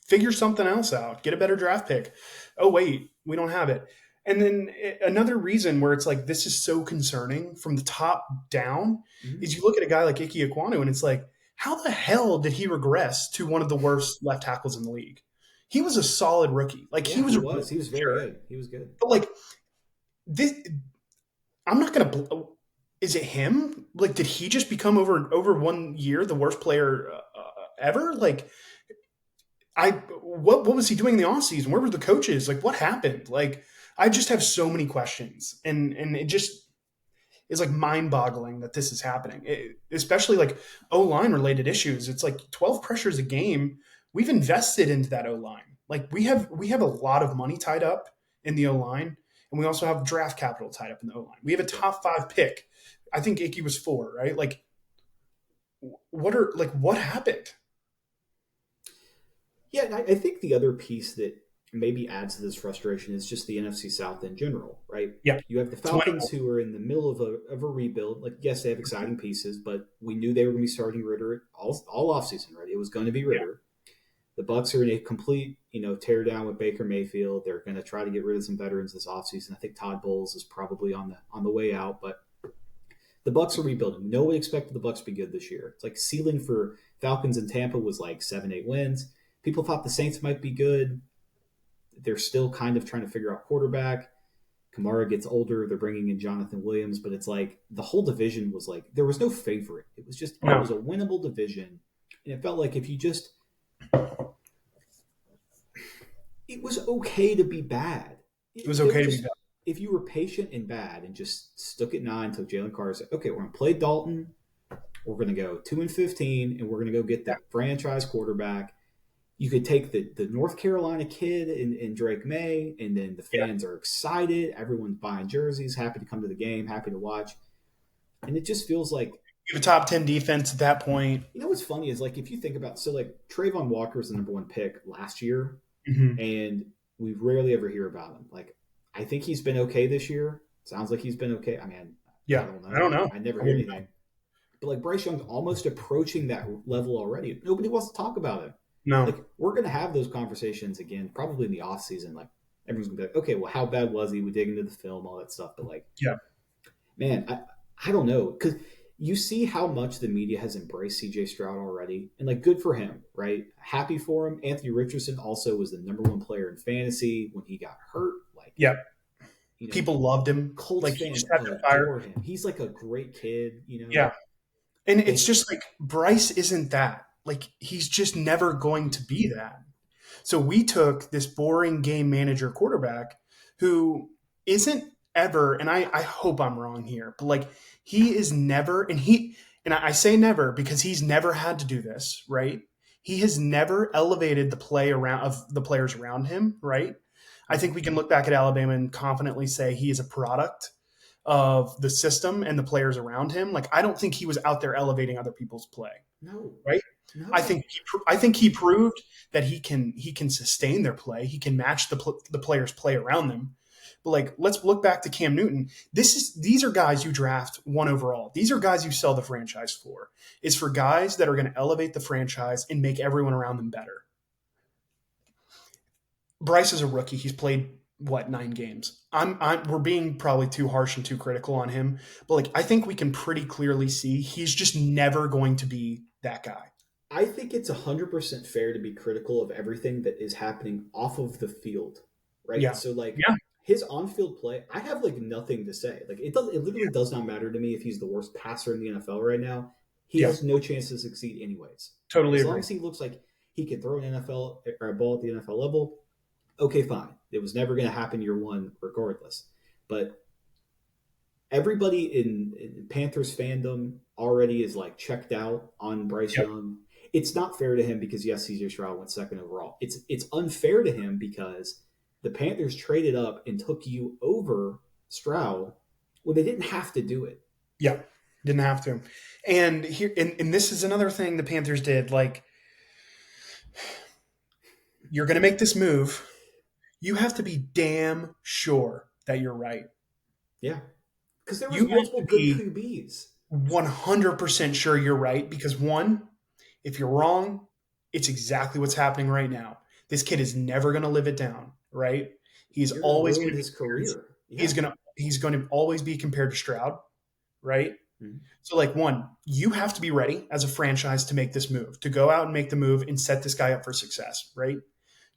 figure something else out. Get a better draft pick. Oh wait, we don't have it. And then another reason where it's like this is so concerning from the top down Mm-hmm. is you look at a guy like Ike Ekwonu and it's like, how the hell did he regress to one of the worst left tackles in the league? He was a solid rookie. Like he Yeah, was he a was. He rookie, was very sure. good. He was good. But like this, I'm not gonna. Is it him? Like, did he just become over 1 year the worst player ever? Like, what was he doing in the offseason? Where were the coaches? Like, what happened? Like, I just have so many questions, and it just is like mind boggling that this is happening. Especially like O line related issues. It's like 12 pressures a game. We've invested into that O line. Like we have a lot of money tied up in the O line, and we also have draft capital tied up in the O line. We have a Yeah. top 5 pick. I think Icky was 4, right? Like, what happened? Yeah, and I think the other piece that maybe adds to this frustration is just the NFC South in general, right? Yeah, You have the it's Falcons winnable. who are in the middle of a rebuild. Like, yes, they have exciting pieces, but we knew they were going to be starting Ritter all offseason, right? It was going to be Yeah, Ritter. The Bucks are in a complete, tear down with Baker Mayfield. They're going to try to get rid of some veterans this offseason. I think Todd Bowles is probably on the way out, but the Bucks are rebuilding. No one expected the Bucks to be good this year. It's like ceiling for Falcons and Tampa was like 7, 8 wins. People thought the Saints might be good. They're still kind of trying to figure out quarterback. Kamara gets older. They're bringing in Jonathan Williams, but it's like the whole division was like there was no favorite. It was just it No, was a winnable division, and it felt like if you just it was okay to be bad. it was There were okay to be just done. if you were patient and bad and just stuck at 9 until Jalen Carter said, "Okay, we're gonna play Dalton. We're gonna go 2-15, and we're gonna go get the franchise quarterback." You could take the North Carolina kid in Drake May, and then the Yeah, fans are excited. Everyone's buying jerseys, happy to come to the game, happy to watch, and it just feels like you have a top 10 defense at that point. what's funny is like if you think about like Trayvon Walker was the number one pick last year, Hmm. and we rarely ever hear about him. Like I think he's been okay this year. Sounds like he's been okay. I mean, I Yeah, don't I don't know. know. I never I hear mean, anything. But like Bryce Young's almost approaching that level already. Nobody wants to talk about him. no, Like we're gonna have those conversations again, probably in the off season. Like everyone's gonna be like, okay, well, how bad was he? We dig into the film, all that stuff. But like, yeah, man, I don't know because you see how much the media has embraced CJ Stroud already, and like good for him, right? Happy for him. Anthony Richardson also was the number one player in fantasy when he got hurt. Like yeah. you know, People loved him. Colts Like he fans just had the fire. adore him. He's like a great kid, you know. Yeah, and it's And just like Bryce isn't that. Like he's just never going to be that. So we took this boring game manager quarterback who isn't ever, and I hope I'm wrong here, but like he is never, and I say never because he's never had to do this, right? He has never elevated the play around of the players around him, right? I think we can look back at Alabama and confidently say he is a product of the system and the players around him. Like I don't think he was out there elevating other people's play, no, right? no. I think he proved that he can sustain their play. He can match the players' play around them. But like, let's look back to Cam Newton. These are guys you draft one overall. These are guys you sell the franchise for. Is for guys that are going to elevate the franchise and make everyone around them better. Bryce is a rookie. He's played what 9 games. We're being probably too harsh and too critical on him, but like I think we can pretty clearly see he's just never going to be that guy. I think it's 100% fair to be critical of everything that is happening off of the field, right? Yeah, So like yeah, his on-field play, I have like nothing to say. Like it literally does not matter to me if he's the worst passer in the NFL right now. He yeah. has no chance to succeed anyways. Totally As long agree. as he looks like he can throw an NFL or a ball at the NFL level, okay, fine. It was never going to happen year one regardless. But everybody in Panthers fandom already is like checked out on Bryce Yep. Young. It's not fair to him because yes, CJ Stroud went second overall. It's unfair to him because the Panthers traded up and took you over Stroud when they didn't have to do it. Yeah. Didn't have to. And here and this is another thing the Panthers did. Like, you're gonna make this move. You have to be damn sure that you're right. Yeah, because there was You have multiple to good be QBs. 100% sure you're right because one, if you're wrong, it's exactly what's happening right now. This kid is never going to live it down, right? He's You're going to always going ruin to be his career. he's Yeah. going to he's going to always be compared to Stroud, right? Mhm. So like one, you have to be ready as a franchise to make this move, to go out and make the move and set this guy up for success, right?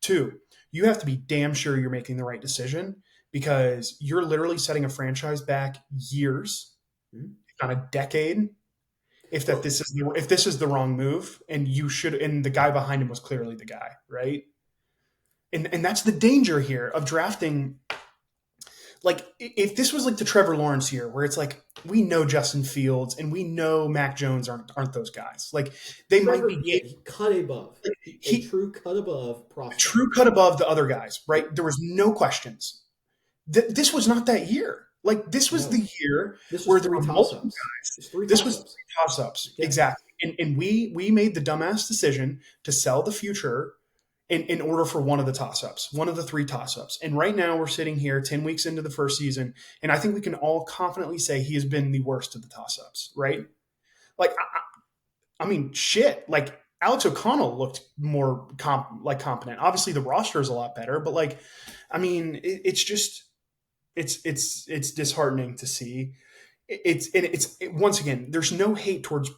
Two, you have to be damn sure you're making the right decision because you're literally setting a franchise back years, Mhm. on a decade, Well, if this is the wrong move and you should and the guy behind him was clearly the guy, right? And that's the danger here of drafting. Like if this was like the Trevor Lawrence year where it's like we know Justin Fields and we know Mac Jones aren't those guys. Like they might Trevor, be yeah, he cut above. A he true cut above prospect. true cut above the other guys, right? There was no questions. This was not that year. Like this was No, the year this was where there three were toss multiple ups. guys. It's three This toss was ups. toss ups. Yeah. Exactly. And we made the dumbass decision to sell the future in order for one of the toss ups, one of the 3 toss ups. And right now we're sitting here 10 weeks into the first season. And I think we can all confidently say he has been the worst of the toss ups, right? Like, I mean, shit. Like, Alex O'Connell looked more competent. Obviously, the roster is a lot better, but like, I mean, it's just it's disheartening to see. Once again, there's no hate towards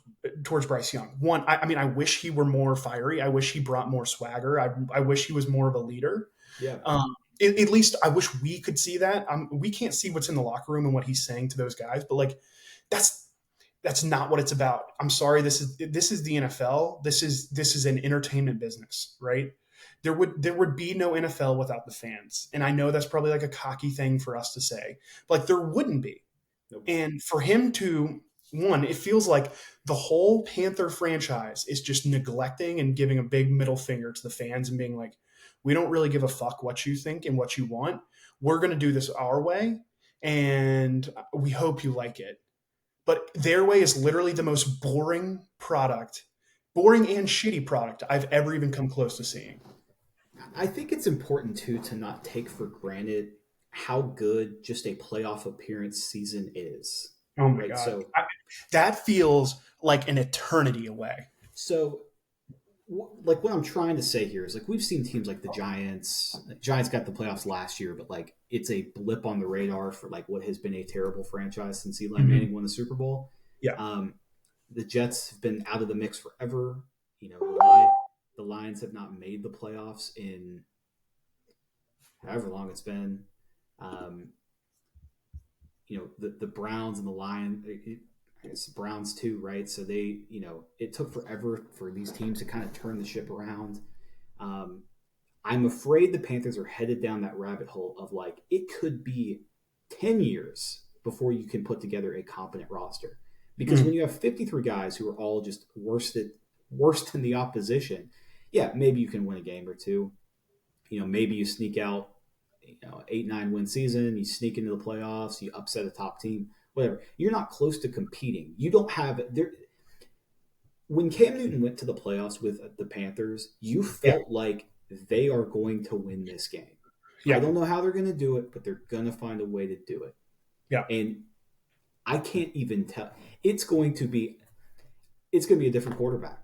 Bryce Young. One, I mean, I wish he were more fiery. I wish he brought more swagger. I wish he was more of a leader. Yeah. At least I wish we could see that. We can't see what's in the locker room and what he's saying to those guys, but like that's that's not what it's about. I'm sorry. This is the NFL. This is an entertainment business, right? There would be no NFL without the fans, and I know that's probably like a cocky thing for us to say, but like there wouldn't be. Nope. And for him to one, it feels like the whole Panther franchise is just neglecting and giving a big middle finger to the fans and being like, we don't really give a fuck what you think and what you want. We're going to do this our way, and we hope you like it. But their way is literally the most boring and shitty product I've ever even come close to seeing. I think it's important too to not take for granted how good just a playoff appearance season is. Oh my Right. god, So that feels like an eternity away. so like what I'm trying to say here is like we've seen teams like the Giants. The Giants got the playoffs last year, but like it's a blip on the radar for like what has been a terrible franchise since Eli Mm-hmm. Manning won the Super Bowl. Yeah, Um, the Jets have been out of the mix forever. The Lions have not made the playoffs in however long it's been. Um, the Browns and the Lions, it's the Browns too, right? So it took forever for these teams to kind of turn the ship around. Um, I'm afraid the Panthers are headed down that rabbit hole of like it could be 10 years before you can put together a competent roster. Because mm, when you have 53 guys who are all just worse than the opposition, yeah, maybe you can win a game or two. Maybe you sneak out, 8-9 win season, you sneak into the playoffs, you upset a top team, whatever. You're not close to competing. You don't have there. When Cam Newton went to the playoffs with the Panthers, you yeah, felt like they are going to win this game. I yeah, don't know how they're going to do it, but they're going to find a way to do it. yeah. And I can't even tell. It's going to be a different quarterback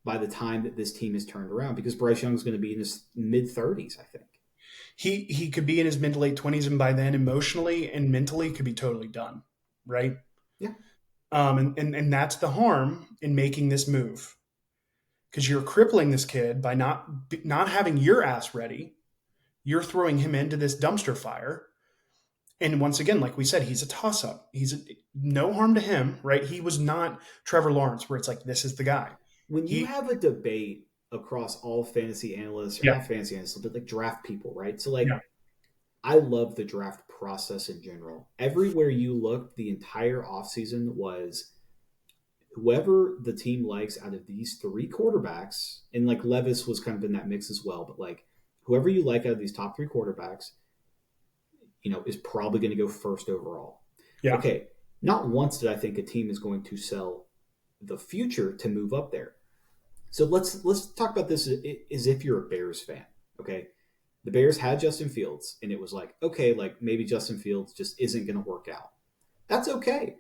by the time that this team is turned around because Bryce Young is going to be in his mid 30s, I think. He could be in his mid to late 20s, and by then, emotionally and mentally, could be totally done, right? Yeah. And that's the harm in making this move because you're crippling this kid by not having your ass ready. You're throwing him into this dumpster fire. And once again, like we said, he's a toss up. No harm to him, right? He was not Trevor Lawrence, where it's like this is the guy. When you He, have a debate across all fantasy analysts, or yeah, not fantasy analysts, but like draft people, right? So, yeah, like, I love the draft process in general. Everywhere you look, the entire offseason was whoever the team likes out of these three quarterbacks, and like Levis was kind of in that mix as well, but like whoever you like out of these top three quarterbacks, is probably going to go first overall. yeah, Okay, not once did I think a team is going to sell the future to move up there. So let's talk about this as if you're a Bears fan. Okay, the Bears had Justin Fields, and it was like, okay, like maybe Justin Fields just isn't going to work out. That's okay.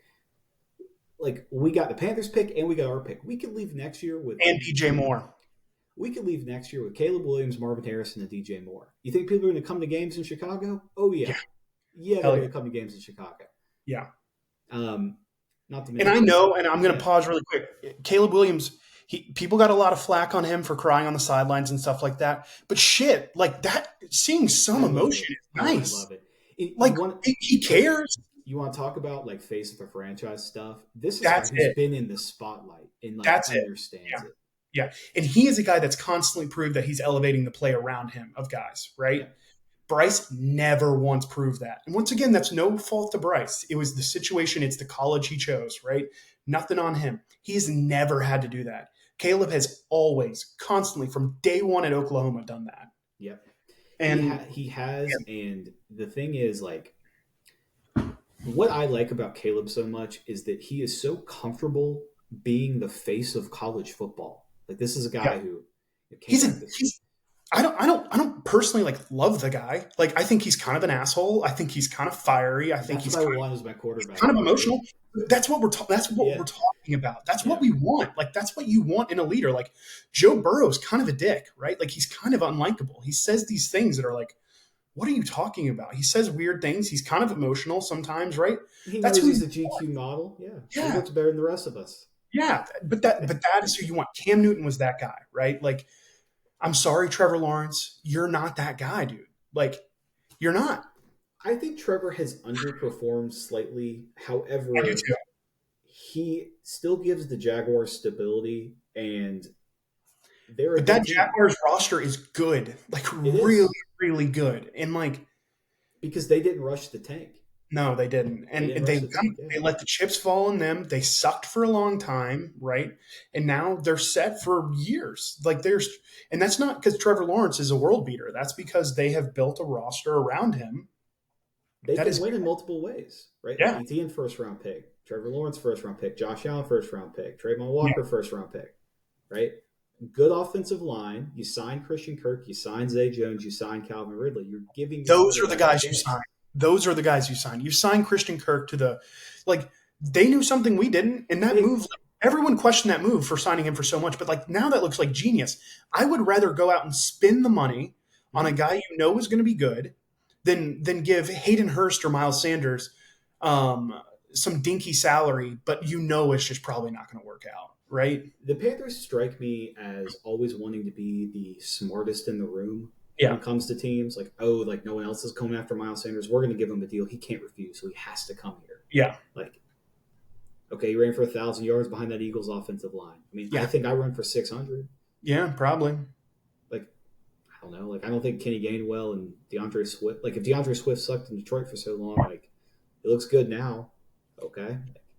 Like we got the Panthers pick and we got our pick. We could leave next year with and DJ Moore. Caleb Williams, Marvin Harrison, and DJ Moore. You think people are going to come to games in Chicago? Oh yeah, Yeah, yeah, they're hell going yeah, to come to games in Chicago. yeah. Um, Not to And I mention, know, and I'm going to yeah, pause really quick. Caleb Williams, people got a lot of flack on him for crying on the sidelines and stuff like that. But shit, like that, seeing some I love it. emotion is Oh, I nice. love it. Like he cares. You want to talk about like face of the franchise stuff? This is a guy That's who's it. been in the spotlight and like That's it. understands Yeah. it. Yeah. And he is a guy that's constantly proved that he's elevating the play around him of guys, Yeah. right? Bryce never once proved that. And once again, that's no fault to Bryce. It was the situation, it's the college he chose, right? Nothing on him. He's never had to do that. Caleb has always, constantly, from day one at Oklahoma, done that. Yep. And He yeah, has, and the thing is, like, what I like about Caleb so much is that he is so comfortable being the face of college football. Like, this is a yeah. guy who came He's a back this. he's I don't personally like love the guy. Like I think he's kind of an asshole. I think he's kind of fiery. I think That's he's what I want as my quarterback. kind of Honestly. emotional. That's what that's what Yeah. we're talking about. That's what Yeah. we want. Like that's what you want in a leader. Like Joe Burrow's kind of a dick, right? Like he's kind of unlikable. He says these things that are like, what are you talking about? He says weird things. He's kind of emotional sometimes, right? He That's knows who he's you a want. GQ model. Yeah. He Yeah. looks better than the rest of us. Yeah. But that is who you want. Cam Newton was that guy, right? Like, I'm sorry, Trevor Lawrence, you're not that guy, dude. Like You're not. I think Trevor has underperformed slightly. I do However, too. he still gives the Jaguars stability, and they're a But good that team. Jaguars roster is good, like It really, is really good. And like, because they didn't rush the tank. no, they didn't. They And didn't they rush the tank. Yeah, they let the chips fall on them. They sucked for a long time, right? And now they're set for years. Like there's, and that's not because Trevor Lawrence is a world beater. That's because they have built a roster around him they that can is, win in multiple ways, right? Like yeah, Etienne first round pick, Trevor Lawrence first round pick, Josh Allen first round pick, Trayvon yeah. Walker first round pick, right? Good offensive line. You sign Christian Kirk, you sign Zay Jones, you sign Calvin Ridley. You're giving your Those are the quarterback a guys you chance. sign. Those are the guys you sign. You sign Christian Kirk to the, like, they knew something we didn't, and that They move, like, everyone questioned that move for signing him for so much, but like now that looks like genius. I would rather go out and spend the money on a mhm. guy you know is going to be good than give Hayden Hurst or Miles Sanders um, some dinky salary, but you know it's just probably not going to work out, right? The Panthers strike me as always wanting to be the smartest in the room when Yeah, it comes to teams. Like, oh, like no one else is coming after Miles Sanders. We're going to give him a deal he can't refuse, so he has to come here. yeah, Like, okay, he ran for 1,000 yards behind that Eagles offensive line. I mean, I yeah, think I run for 600. yeah, probably. Like, I don't know. Like, I don't think Kenny Gainwell and DeAndre Swift. Like, if DeAndre Swift sucked in Detroit for so long, like it looks good now. Okay,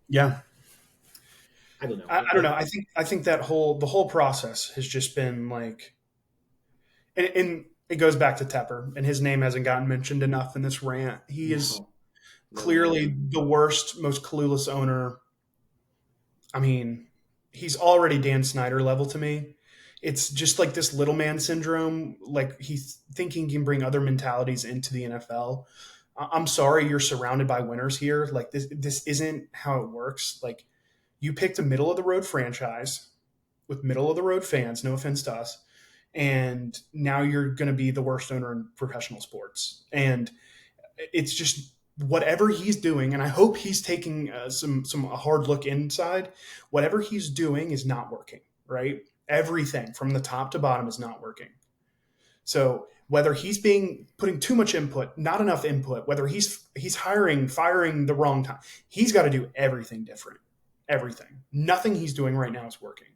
Yeah. I don't know. I don't know. I think that the whole process has just been like, and it goes back to Tepper, and his name hasn't gotten mentioned enough in this rant. He is No, no, no, no. clearly the worst, most clueless owner. I mean, he's already Dan Snyder level to me. It's just like this little man syndrome. Like he's thinking he can bring other mentalities into the NFL. I'm sorry, you're surrounded by winners here. Like this isn't how it works. Like you picked a middle of the road franchise with middle of the road fans. No offense to us, and now you're going to be the worst owner in professional sports. And it's just whatever he's doing, and I hope he's taking some a hard look inside. Whatever he's doing is not working. Right, everything from the top to bottom is not working. So whether he's being putting too much input, not enough input, whether he's hiring, firing the wrong time, he's got to do everything different. Everything. Nothing he's doing right now is working.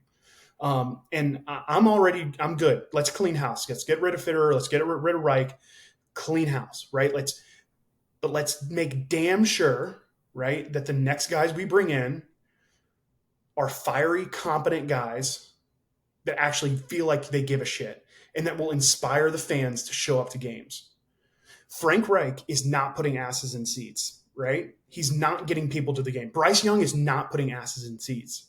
And I'm good. Let's clean house. Let's get rid of Fitterer. Let's get rid of Reich. Clean house, right? Let's make damn sure, right, that the next guys we bring in are fiery, competent guys that actually feel like they give a shit and that will inspire the fans to show up to games. Frank Reich is not putting asses in seats, right? He's not getting people to the game. Bryce Young is not putting asses in seats.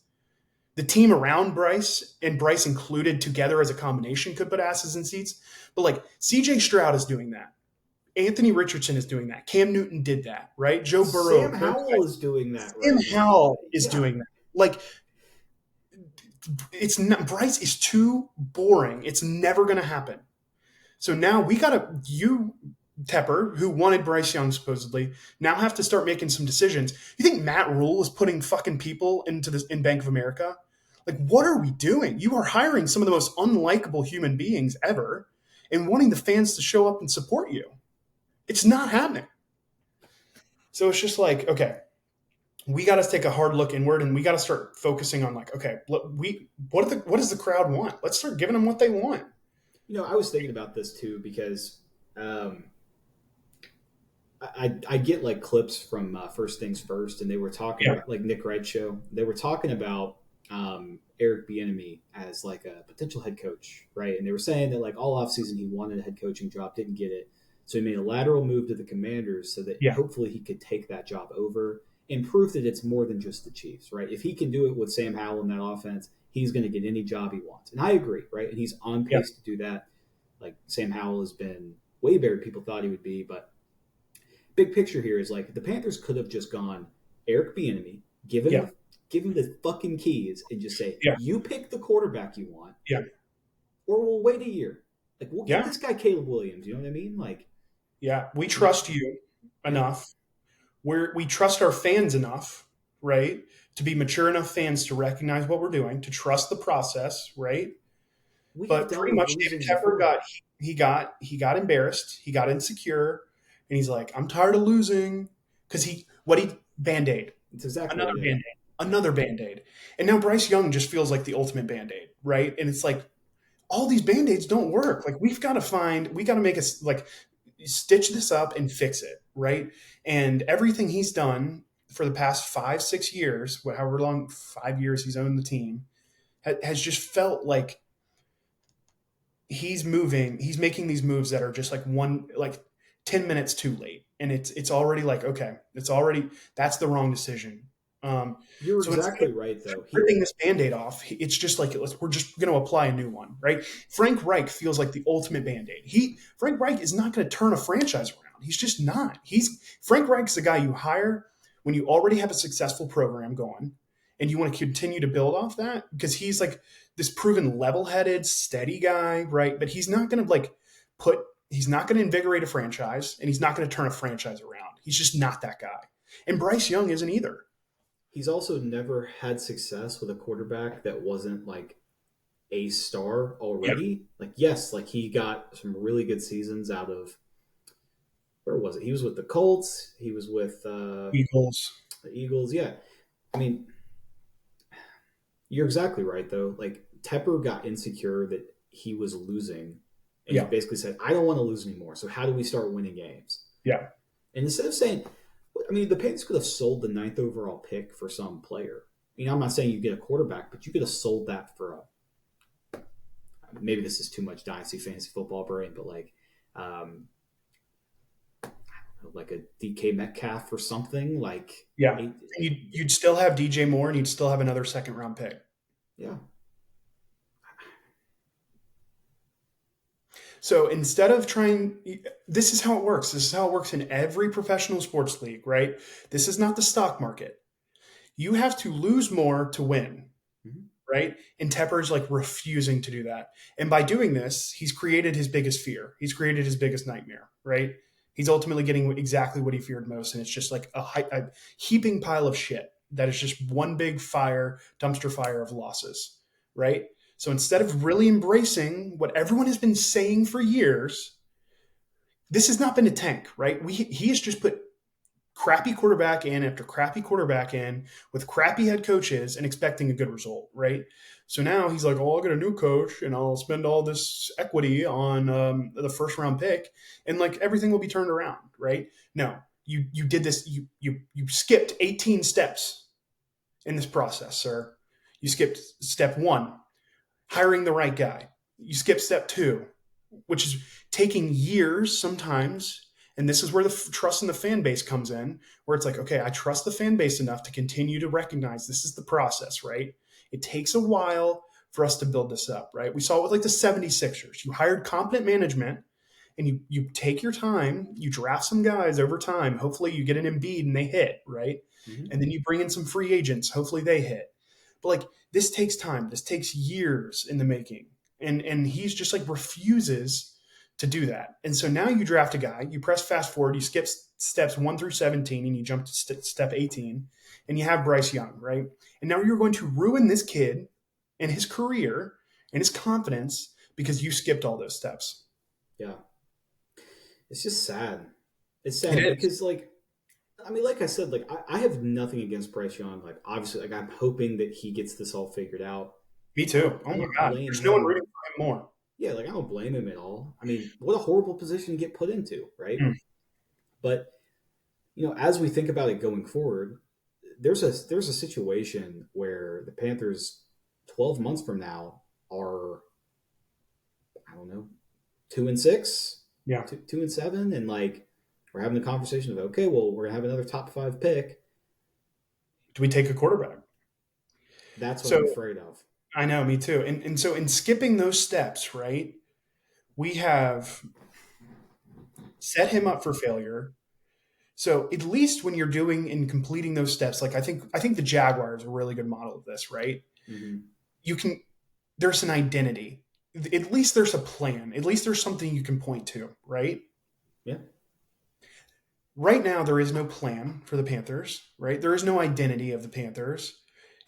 The team around Bryce and Bryce included together as a combination could put asses in seats. But like CJ Stroud is doing that. Anthony Richardson is doing that. Cam Newton did that, right? Joe Sam Burrow, those Howell guys. is doing that Tim right now. Howell is Yeah, doing that. Like it's not Bryce is too boring. It's never gonna happen. So now we gotta you Tepper, who wanted Bryce Young supposedly, now have to start making some decisions. You think Matt Rule is putting fucking people into this in Bank of America? Like, what are we doing? You are hiring some of the most unlikable human beings ever and wanting the fans to show up and support you. It's not happening. So it's just like, okay, we got to take a hard look inward and we got to start focusing on like, okay, what does the crowd want? Let's start giving them what they want. I was thinking about this too because um, I get like clips from First Things First, and they were talking Yeah, about like Nick Wright show. They were talking about Eric Bieniemy as like a potential head coach, right? And they were saying that like all offseason he wanted a head coaching job, didn't get it, so he made a lateral move to the Commanders so that yeah, hopefully he could take that job over and prove that it's more than just the Chiefs, right? If he can do it with Sam Howell in that offense, he's going to get any job he wants, and I agree, right? And he's on yeah, pace to do that. Like Sam Howell has been way better than people thought he would be, but big picture here is like the Panthers could have just gone Eric Bieniemy, yeah, give him the fucking keys, and just say yeah, you pick the quarterback you want, yeah, or we'll wait a year. Like we'll get yeah, this guy Caleb Williams. You know what I mean? Like yeah. We yeah, trust you yeah. enough. We trust our fans enough, right? To be mature enough fans to recognize what we're doing, to trust the process, right? We have But dealt pretty with much David losing Tepper before. he got embarrassed, he got insecure, and he's like, I'm tired of losing because Band-Aid, It's exactly another it. Band-Aid, another Band-Aid. And now Bryce Young just feels like the ultimate Band-Aid, right? And it's like, all these Band-Aids don't work. Like we got to make us like stitch this up and fix it, right? And everything he's done for the past 5, 6 years, however long, 5 years he's owned the team, has just felt like he's making these moves that are just like 10 minutes too late. And it's already like, okay, that's the wrong decision. You're So instead of exactly right, though. ripping this Band-Aid off, it's just like, we're just going to apply a new one, right? Frank Reich feels like the ultimate Band-Aid. Frank Reich is not going to turn a franchise around. He's just not. Frank Reich's the guy you hire when you already have a successful program going and you want to continue to build off that, because he's like this proven level-headed, steady guy, right? But he's not going to he's not going to invigorate a franchise, and he's not going to turn a franchise around. He's just not that guy. And Bryce Young isn't either. He's also never had success with a quarterback that wasn't like a star Yeah. already. Like, yes, like he got some really good seasons out of, where was it? He was with the Colts. He was with Eagles. the Eagles. Yeah. I mean, you're exactly right, though. Like, Tepper got insecure that he was losing. And he Yeah. basically said, I don't want to lose anymore. So, how do we start winning games? Yeah. And instead of saying, I mean, the Panthers could have sold the ninth overall pick for some player. I mean, I'm not saying you get a quarterback, but you could have sold that for maybe this is too much Dynasty fantasy football brain, but um, like a DK Metcalf or something. Like, Yeah. And you'd still have DJ Moore, and you'd still have another second round pick. yeah. So instead of this is how it works. This is how it works in every professional sports league, right? This is not the stock market. You have to lose more to win, Mhm. right? And Tepper's like refusing to do that. And by doing this, he's created his biggest fear. He's created his biggest nightmare, right? He's ultimately getting exactly what he feared most. And it's just like a heaping pile of shit that is just one big dumpster fire of losses, right? So instead of really embracing what everyone has been saying for years, this has not been a tank, right? He has just put crappy quarterback in after crappy quarterback in with crappy head coaches and expecting a good result, right? So now he's like, oh, I'll get a new coach and I'll spend all this equity on the first round pick, and like everything will be turned around, right? No, you did this. You skipped 18 steps in this process, sir. You skipped step one, hiring the right guy. You skip step two, which is taking years sometimes. And this is where the trust in the fan base comes in, where it's like, okay, I trust the fan base enough to continue to recognize this is the process, right? It takes a while for us to build this up, right? We saw it with like the 76ers. You hired competent management, and you take your time, you draft some guys over time. Hopefully you get an Embiid and they hit, right? Mm-hmm. And then you bring in some free agents. Hopefully they hit. But like, this takes time. This takes years in the making. And he's just like refuses to do that. And so now you draft a guy, you press fast forward, you skip steps 1 through 17, and you jump to step 18, and you have Bryce Young, right? And now you're going to ruin this kid and his career and his confidence because you skipped all those steps. Yeah. It's just sad. It's It sad is. because, like, I mean, like I said, like I have nothing against Bryce Young. Like, obviously, like I'm hoping that he gets this all figured out. Me too. Oh I my don't God. blame There's no one him. rooting for him more. Yeah, like I don't blame him at all. I mean, what a horrible position to get put into, right? Mm. But as we think about it going forward, there's a situation where the Panthers 12 months from now are, I don't know, 2-6, Yeah. 2-7, and like we're having the conversation of, okay, well, we're gonna have another top 5 pick. Do we take a quarterback? That's what I'm So afraid of. I know, me too. And so in skipping those steps, right, we have set him up for failure. So at least when you're doing and completing those steps, like I think the Jaguars are a really good model of this, right? Mm-hmm. You can There's an identity. At least there's a plan. At least there's something you can point to, right? Yeah. Right now there is no plan for the Panthers, right? There is no identity of the Panthers.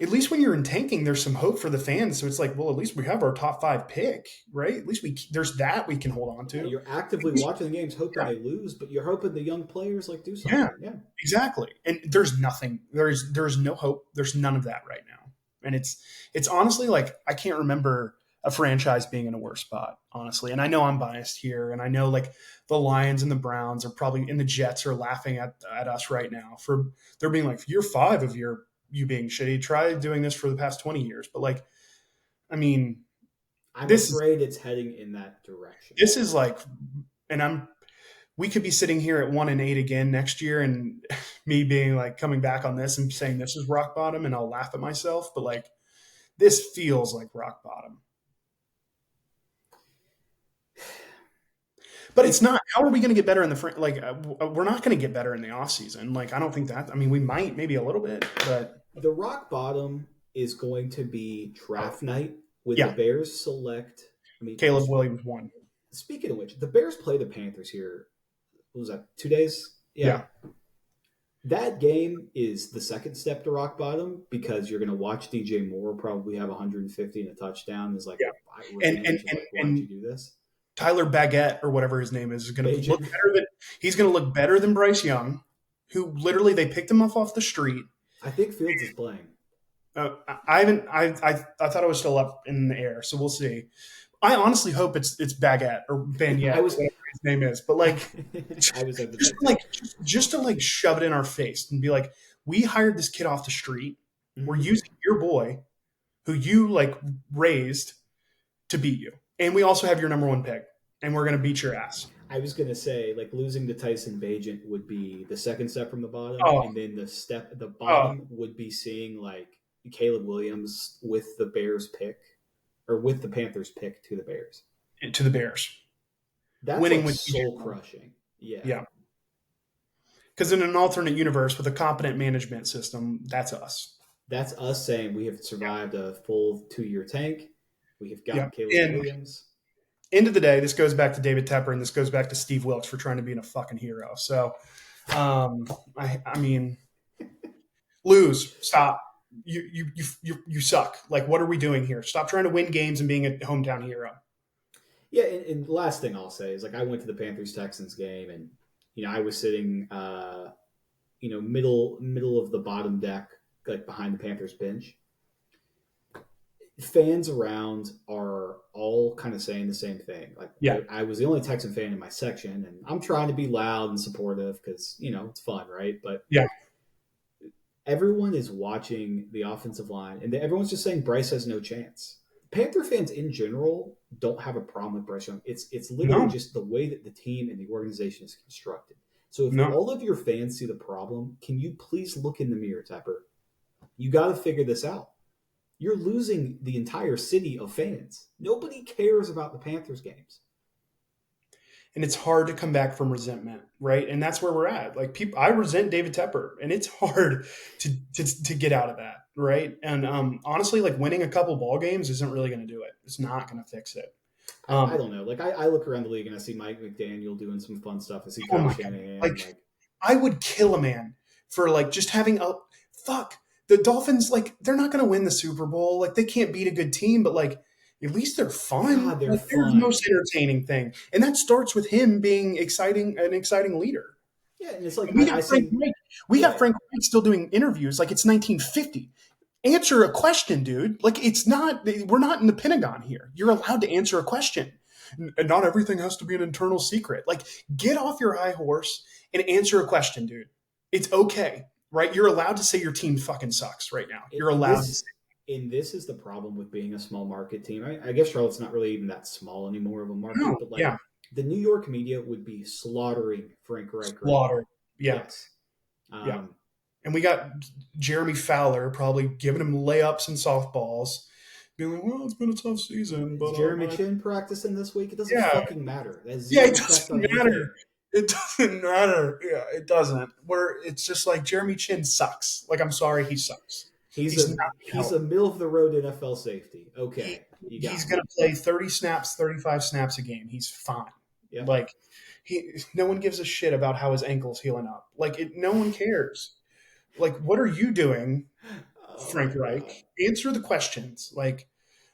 at least when you're in tanking, there's some hope for the fans. So it's like, well, at least we have our top 5 pick, right? At least there's that we can hold on Yeah, to. you're actively watching the games, hoping they lose, but you're hoping the young players like do Yeah, something. Yeah, exactly. And there's nothing. There's no hope. There's none of that right now. And it's honestly like I can't remember a franchise being in a worse spot, honestly. And I know I'm biased here, and I know like the Lions and the Browns are probably and the Jets are laughing at us right now for they're being like year 5 of you being shitty. Try doing this for the past 20 years. But like, I mean, I'm this is afraid it's heading in that direction. this is like, and I'm we could be sitting here at 1-8 again next year, and me being like coming back on this and saying this is rock bottom, and I'll laugh at myself. But like, this feels like rock bottom. But it's not. How are we going to get better in the we're not going to get better in the off season. Like I don't think that. I mean, we might maybe a little bit, but The rock bottom is going to be draft night when the yeah, Bears select. I mean, Caleb Williams won. speaking of which, the Bears play the Panthers here. What was that? 2 days? Yeah. Yeah, That game is the second step to rock bottom because you're going to watch DJ Moore probably have 150 and a touchdown. Is like, yeah, revenge. Like, why did you do this? Tyler Baguette or whatever his name is going to look Agent. better than he's going to look better than Bryce Young, who literally they picked him up off the street. I think Fields is playing. I haven't. I thought it was still up in the air, so we'll see. I honestly hope it's Baguette or Banyette, I was whatever his name is. But like, I was just to like shove it in our face and be like, we hired this kid off the street. mm-hmm. We're using your boy, who you like raised, to beat you, and we also have your number 1 pick, and we're gonna beat your ass. I was gonna say like losing to Tyson Bagent would be the second step from the bottom, and then the bottom would be seeing like Caleb Williams with the Bears pick or with the Panthers pick to the Bears. To the Bears. That's winning like with soul crushing. Yeah. Yeah. Because in an alternate universe with a competent management system, that's us. That's us saying we have survived a full 2-year tank. We have gotten Caleb Williams. End of the day, this goes back to David Tepper and this goes back to Steve Wilkes for trying to be a fucking hero. So, I mean, lose, stop. You suck. Like, what are we doing here? Stop trying to win games and being a hometown hero. Yeah, and the last thing I'll say is like I went to the Panthers Texans game, and I was sitting, middle of the bottom deck, like behind the Panthers bench. Fans around are all kind of saying the same thing. Like, yeah, I was the only Texan fan in my section, and I'm trying to be loud and supportive because it's fun, right? But yeah, everyone is watching the offensive line, and everyone's just saying Bryce has no chance. Panther fans in general don't have a problem with Bryce Young. It's literally just the way that the team and the organization is constructed. So if all of your fans see the problem, can you please look in the mirror, Tepper? You got to figure this out. You're losing the entire city of fans. Nobody cares about the Panthers games. And it's hard to come back from resentment, right? And that's where we're at. Like I resent David Tepper, and it's hard to get out of that, right? And honestly, like winning a couple ball games isn't really going to do it. It's not going to fix it. I don't know. Like I look around the league and I see Mike McDaniel doing some fun stuff. I see Kyle Shanahan. Like I would kill a man for like just having a fuck. The Dolphins, like they're not going to win the Super Bowl. Like they can't beat a good team, but like at least they're fun. God, they're like, fun. They're the most entertaining thing, and that starts with him being an exciting leader. Yeah, and it's like we got Frank Reich still doing interviews like it's 1950. Answer a question, dude. Like it's not. We're not in the Pentagon here. You're allowed to answer a question, and not everything has to be an internal secret. Like get off your high horse and answer a question, dude. It's okay, right? You're allowed to say your team fucking sucks right now. You're allowed to say. And this is the problem with being a small market team. I guess Charlotte's not really even that small anymore of a market, but like the New York media would be slaughtering Frank Reich. Slaughter. Yeah. Yes. Yeah. And we got Jeremy Fowler probably giving him layups and softballs, being like, well, it's been a tough season. But is Jeremy Chin practicing this week? It doesn't fucking matter. It doesn't matter. It doesn't matter. Yeah, it doesn't. It's just like Jeremy Chin sucks. Like, I'm sorry, he sucks. He's a middle of the road NFL safety. Okay. He's going to play 30 snaps, 35 snaps a game. He's fine. Yep. Like, no one gives a shit about how his ankle's healing up. Like, no one cares. Like, what are you doing Frank Reich. Answer the questions. Like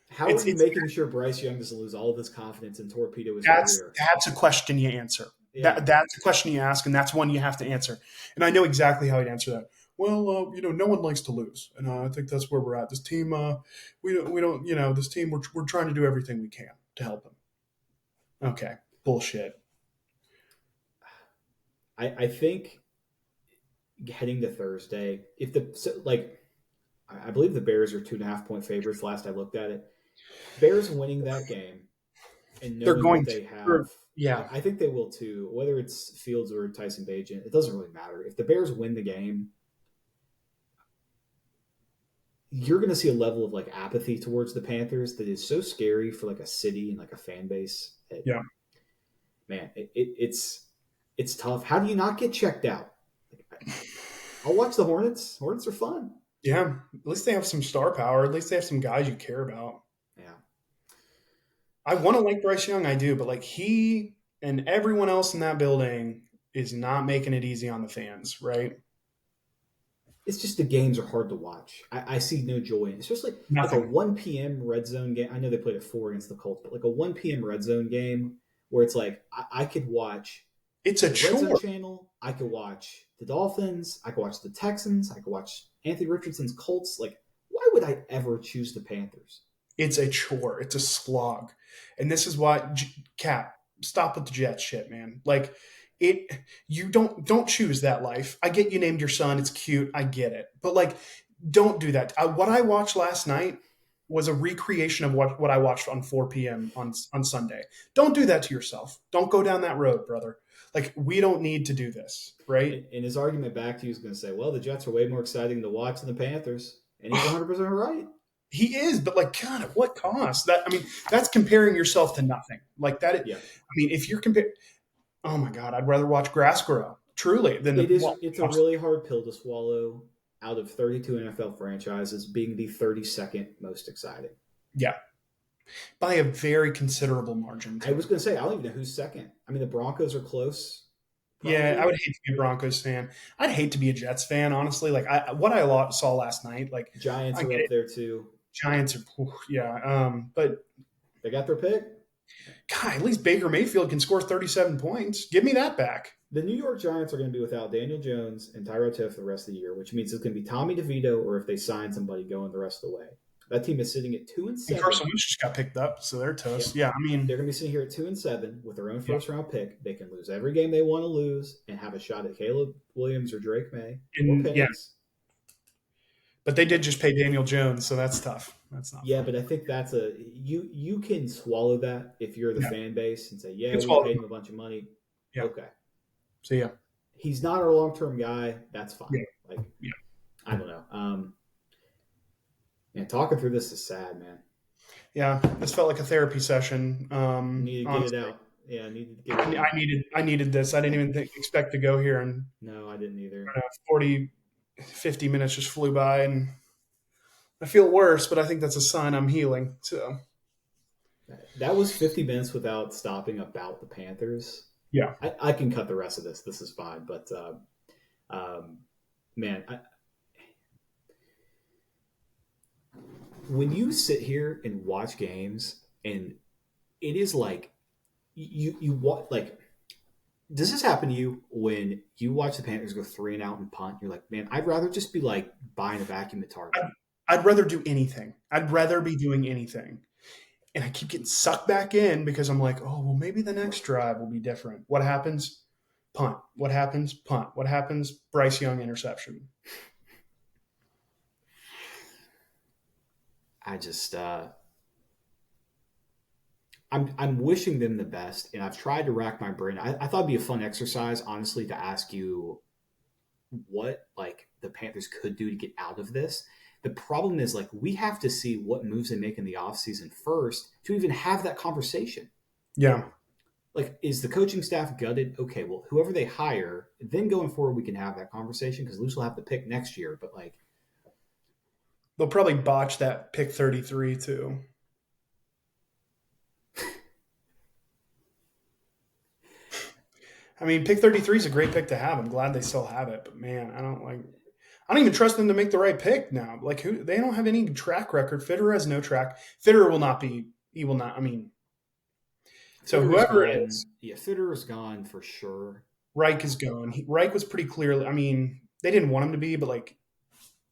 How are it's you it's making sure Bryce Young doesn't lose all of his confidence and torpedo his that's career? that's a question you answer. Yeah. That's a question you ask, and that's one you have to answer. And I know exactly how he'd answer that. Well, no one likes to lose, and I think that's where we're at. This team, we don't, this team, we're trying to do everything we can to help them. Okay, bullshit. I think heading to Thursday, if the so, like, I believe the Bears are 2.5 point favorites. Last I looked at it, Bears winning that game and They're knowing what going to. they have, Yeah, I think they will too. Whether it's Fields or Tyson Bagent, it doesn't really matter. If the Bears win the game, you're going to see a level of like apathy towards the Panthers that is so scary for like a city and like a fan base. yeah. Man, it's tough. How do you not get checked out? I'll watch the Hornets. Hornets are fun. Yeah, at least they have some star power. At least they have some guys you care about. Yeah, I want to like Bryce Young, I do, but like he and everyone else in that building is not making it easy on the fans, right? it's just the games are hard to watch. I see no joy in it. Especially like a Nothing. 1 p.m. red zone game. I know they played at 4 against the Colts, but like a 1 p.m. red zone game where it's like I could watch It's a the red zone chore. channel. I could watch the Dolphins. I could watch the Texans. I could watch Anthony Richardson's Colts. Like, why would I ever choose the Panthers? It's a chore. It's a slog. And this is why Cap, stop with the Jets shit, man. Like it you don't choose that life. I get you named your son, it's cute, I get it. But like don't do that. What I watched last night was a recreation of what I watched on 4 p.m. on Sunday. Don't do that to yourself. Don't go down that road, brother. Like we don't need to do this, right? And his argument back to you is going to say, well, the Jets are way more exciting to watch than the Panthers. And he's 100% right. He is, but like, God, at what cost? That I mean, that's comparing yourself to nothing. Like that. I Yeah. mean, if you're comparing, oh my God, I'd rather watch grass grow truly than to It's a really hard pill to swallow out of 32 NFL franchises being the 32nd most exciting. yeah, by a very considerable margin I too. was going to say, I don't even know who's second. I mean, the Broncos are close, Yeah, I probably. would hate to be a Broncos fan. I'd hate to be a Jets fan, honestly. Like what I saw last night, like Giants I are get up it. there too. Giants are, yeah. But They got their pick. God, at least Baker Mayfield can score 37 points. Give me that back. The New York Giants are going to be without Daniel Jones and Tyrod Taylor for the rest of the year, which means it's going to be Tommy DeVito or if they sign somebody going the rest of the way. That team is sitting at two and And seven. Carson Wentz just got picked up, so they're Yep. toast. Yeah, I mean, They're going to be sitting here at 2 and 7 with their own yeah. first round pick. They can lose every game they want to lose and have a shot at Caleb Williams or Drake May or And yeah, Penix. but they did just pay Daniel Jones, so that's tough. That's not Yeah, fun. but I think that's you can swallow that if you're the Yeah, fan base and say, yeah, it's we well. paid him a bunch of money. Yeah. Okay, So yeah, he's not our long term guy. That's fine. yeah, Like yeah, I don't know. And talking through this is sad, man. yeah. This felt like a therapy session. You need to get it Honestly, out. Yeah, I needed to get it I out. needed this. I didn't even expect to go here, and No, I didn't either. 40, 50 minutes just flew by, and I feel worse, but I think that's a sign I'm healing. So That was 50 minutes without stopping about the Panthers. yeah, I can cut the rest of this. This is fine. But man, when you sit here and watch games, and it is like you watch like. Does this happen to you when you watch the Panthers go 3-and-out and punt? You're like, man, I'd rather just be like buying a vacuum at Target. I'd rather do anything. I'd rather be doing anything. And I keep getting sucked back in because I'm like, oh, well, maybe the next drive will be different. What happens? Punt. What happens? Punt. What happens? Bryce Young interception. I just I'm wishing them the best, and I've tried to rack my brain. I thought it'd be a fun exercise, honestly, to ask you what like the Panthers could do to get out of this. The problem is like we have to see what moves they make in the offseason first to even have that conversation. Yeah. Like, is the coaching staff gutted? Okay, well, whoever they hire, then going forward, we can have that conversation because Luce will have the pick next year. But like, They'll probably botch that pick 33 too. I mean, pick 33 is a great pick to have. I'm glad they still have it, but man, I don't like. I don't even trust them to make the right pick now. Like who they don't have any track record. Fitterer has no track. Fitterer will not be. He will not. I mean, so Fitterer's whoever it gone. is, Yeah, Fitterer's gone for sure. Reich is gone. Reich was pretty clearly. I mean, they didn't want him to be, but like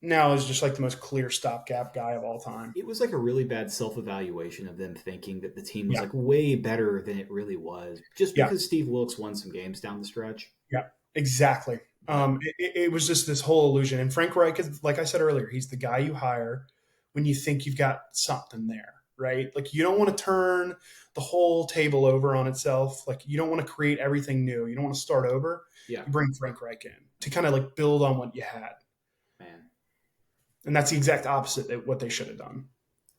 now is just like the most clear stopgap guy of all time. It was like a really bad self-evaluation of them thinking that the team was Yeah, like way better than it really was, just yeah, because Steve Wilkes won some games down the stretch. yeah. Exactly. But It was just this whole illusion. And Frank Reich is, like I said earlier, he's the guy you hire when you think you've got something there, right? Like you don't want to turn the whole table over on itself. Like you don't want to create everything new. You don't want to start over. yeah, You bring Frank Reich in to kind of like build on what you had. man, And that's the exact opposite of what they should have done.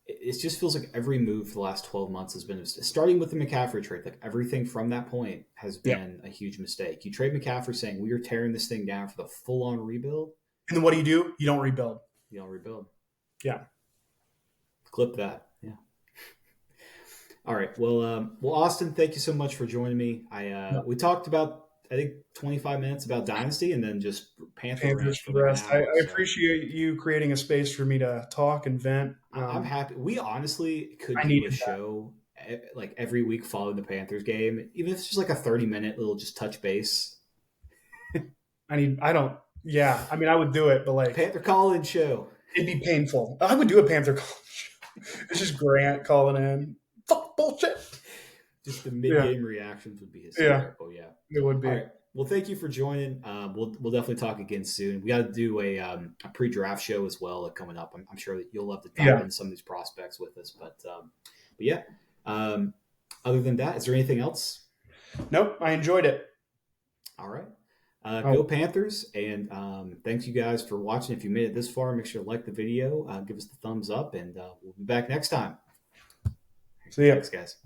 it just feels like every move for the last 12 months has been starting with the McCaffrey trade. Like everything from that point has Yeah. been a huge mistake. You trade McCaffrey saying we are tearing this thing down for the full-on rebuild. And then what do? You don't rebuild. You don't rebuild. Yeah. Clip that. Yeah. All right. Well, Austin, thank you so much for joining me. We talked about I think 25 minutes about Dynasty, and then just Panther rant Panthers for for the like an rest. I hour. So appreciate you creating a space for me to talk and vent. I'm happy. We honestly could I do a needed that. show like every week following the Panthers game, even if it's just like a 30-minute little just touch base. I don't, yeah. I mean, I would do it, but like, Panther call-in show. it'd be painful. I would do a Panther call. It's just Grant calling in. Fuck bullshit. Just the Yeah. mid-game reactions would be Yeah. hysterical. Yeah. It would be. All right. Well, thank you for joining. We'll definitely talk again soon. We got to do a pre-draft show as well coming up. I'm sure that you'll love to dive Yeah. into some of these prospects with us. But yeah. Other than that, is there anything else? Nope. I enjoyed it. All right. Oh. Go Panthers. And thanks you guys for watching. If you made it this far, make sure to like the video, give us the thumbs up, and we'll be back next time. See ya. Thanks, guys.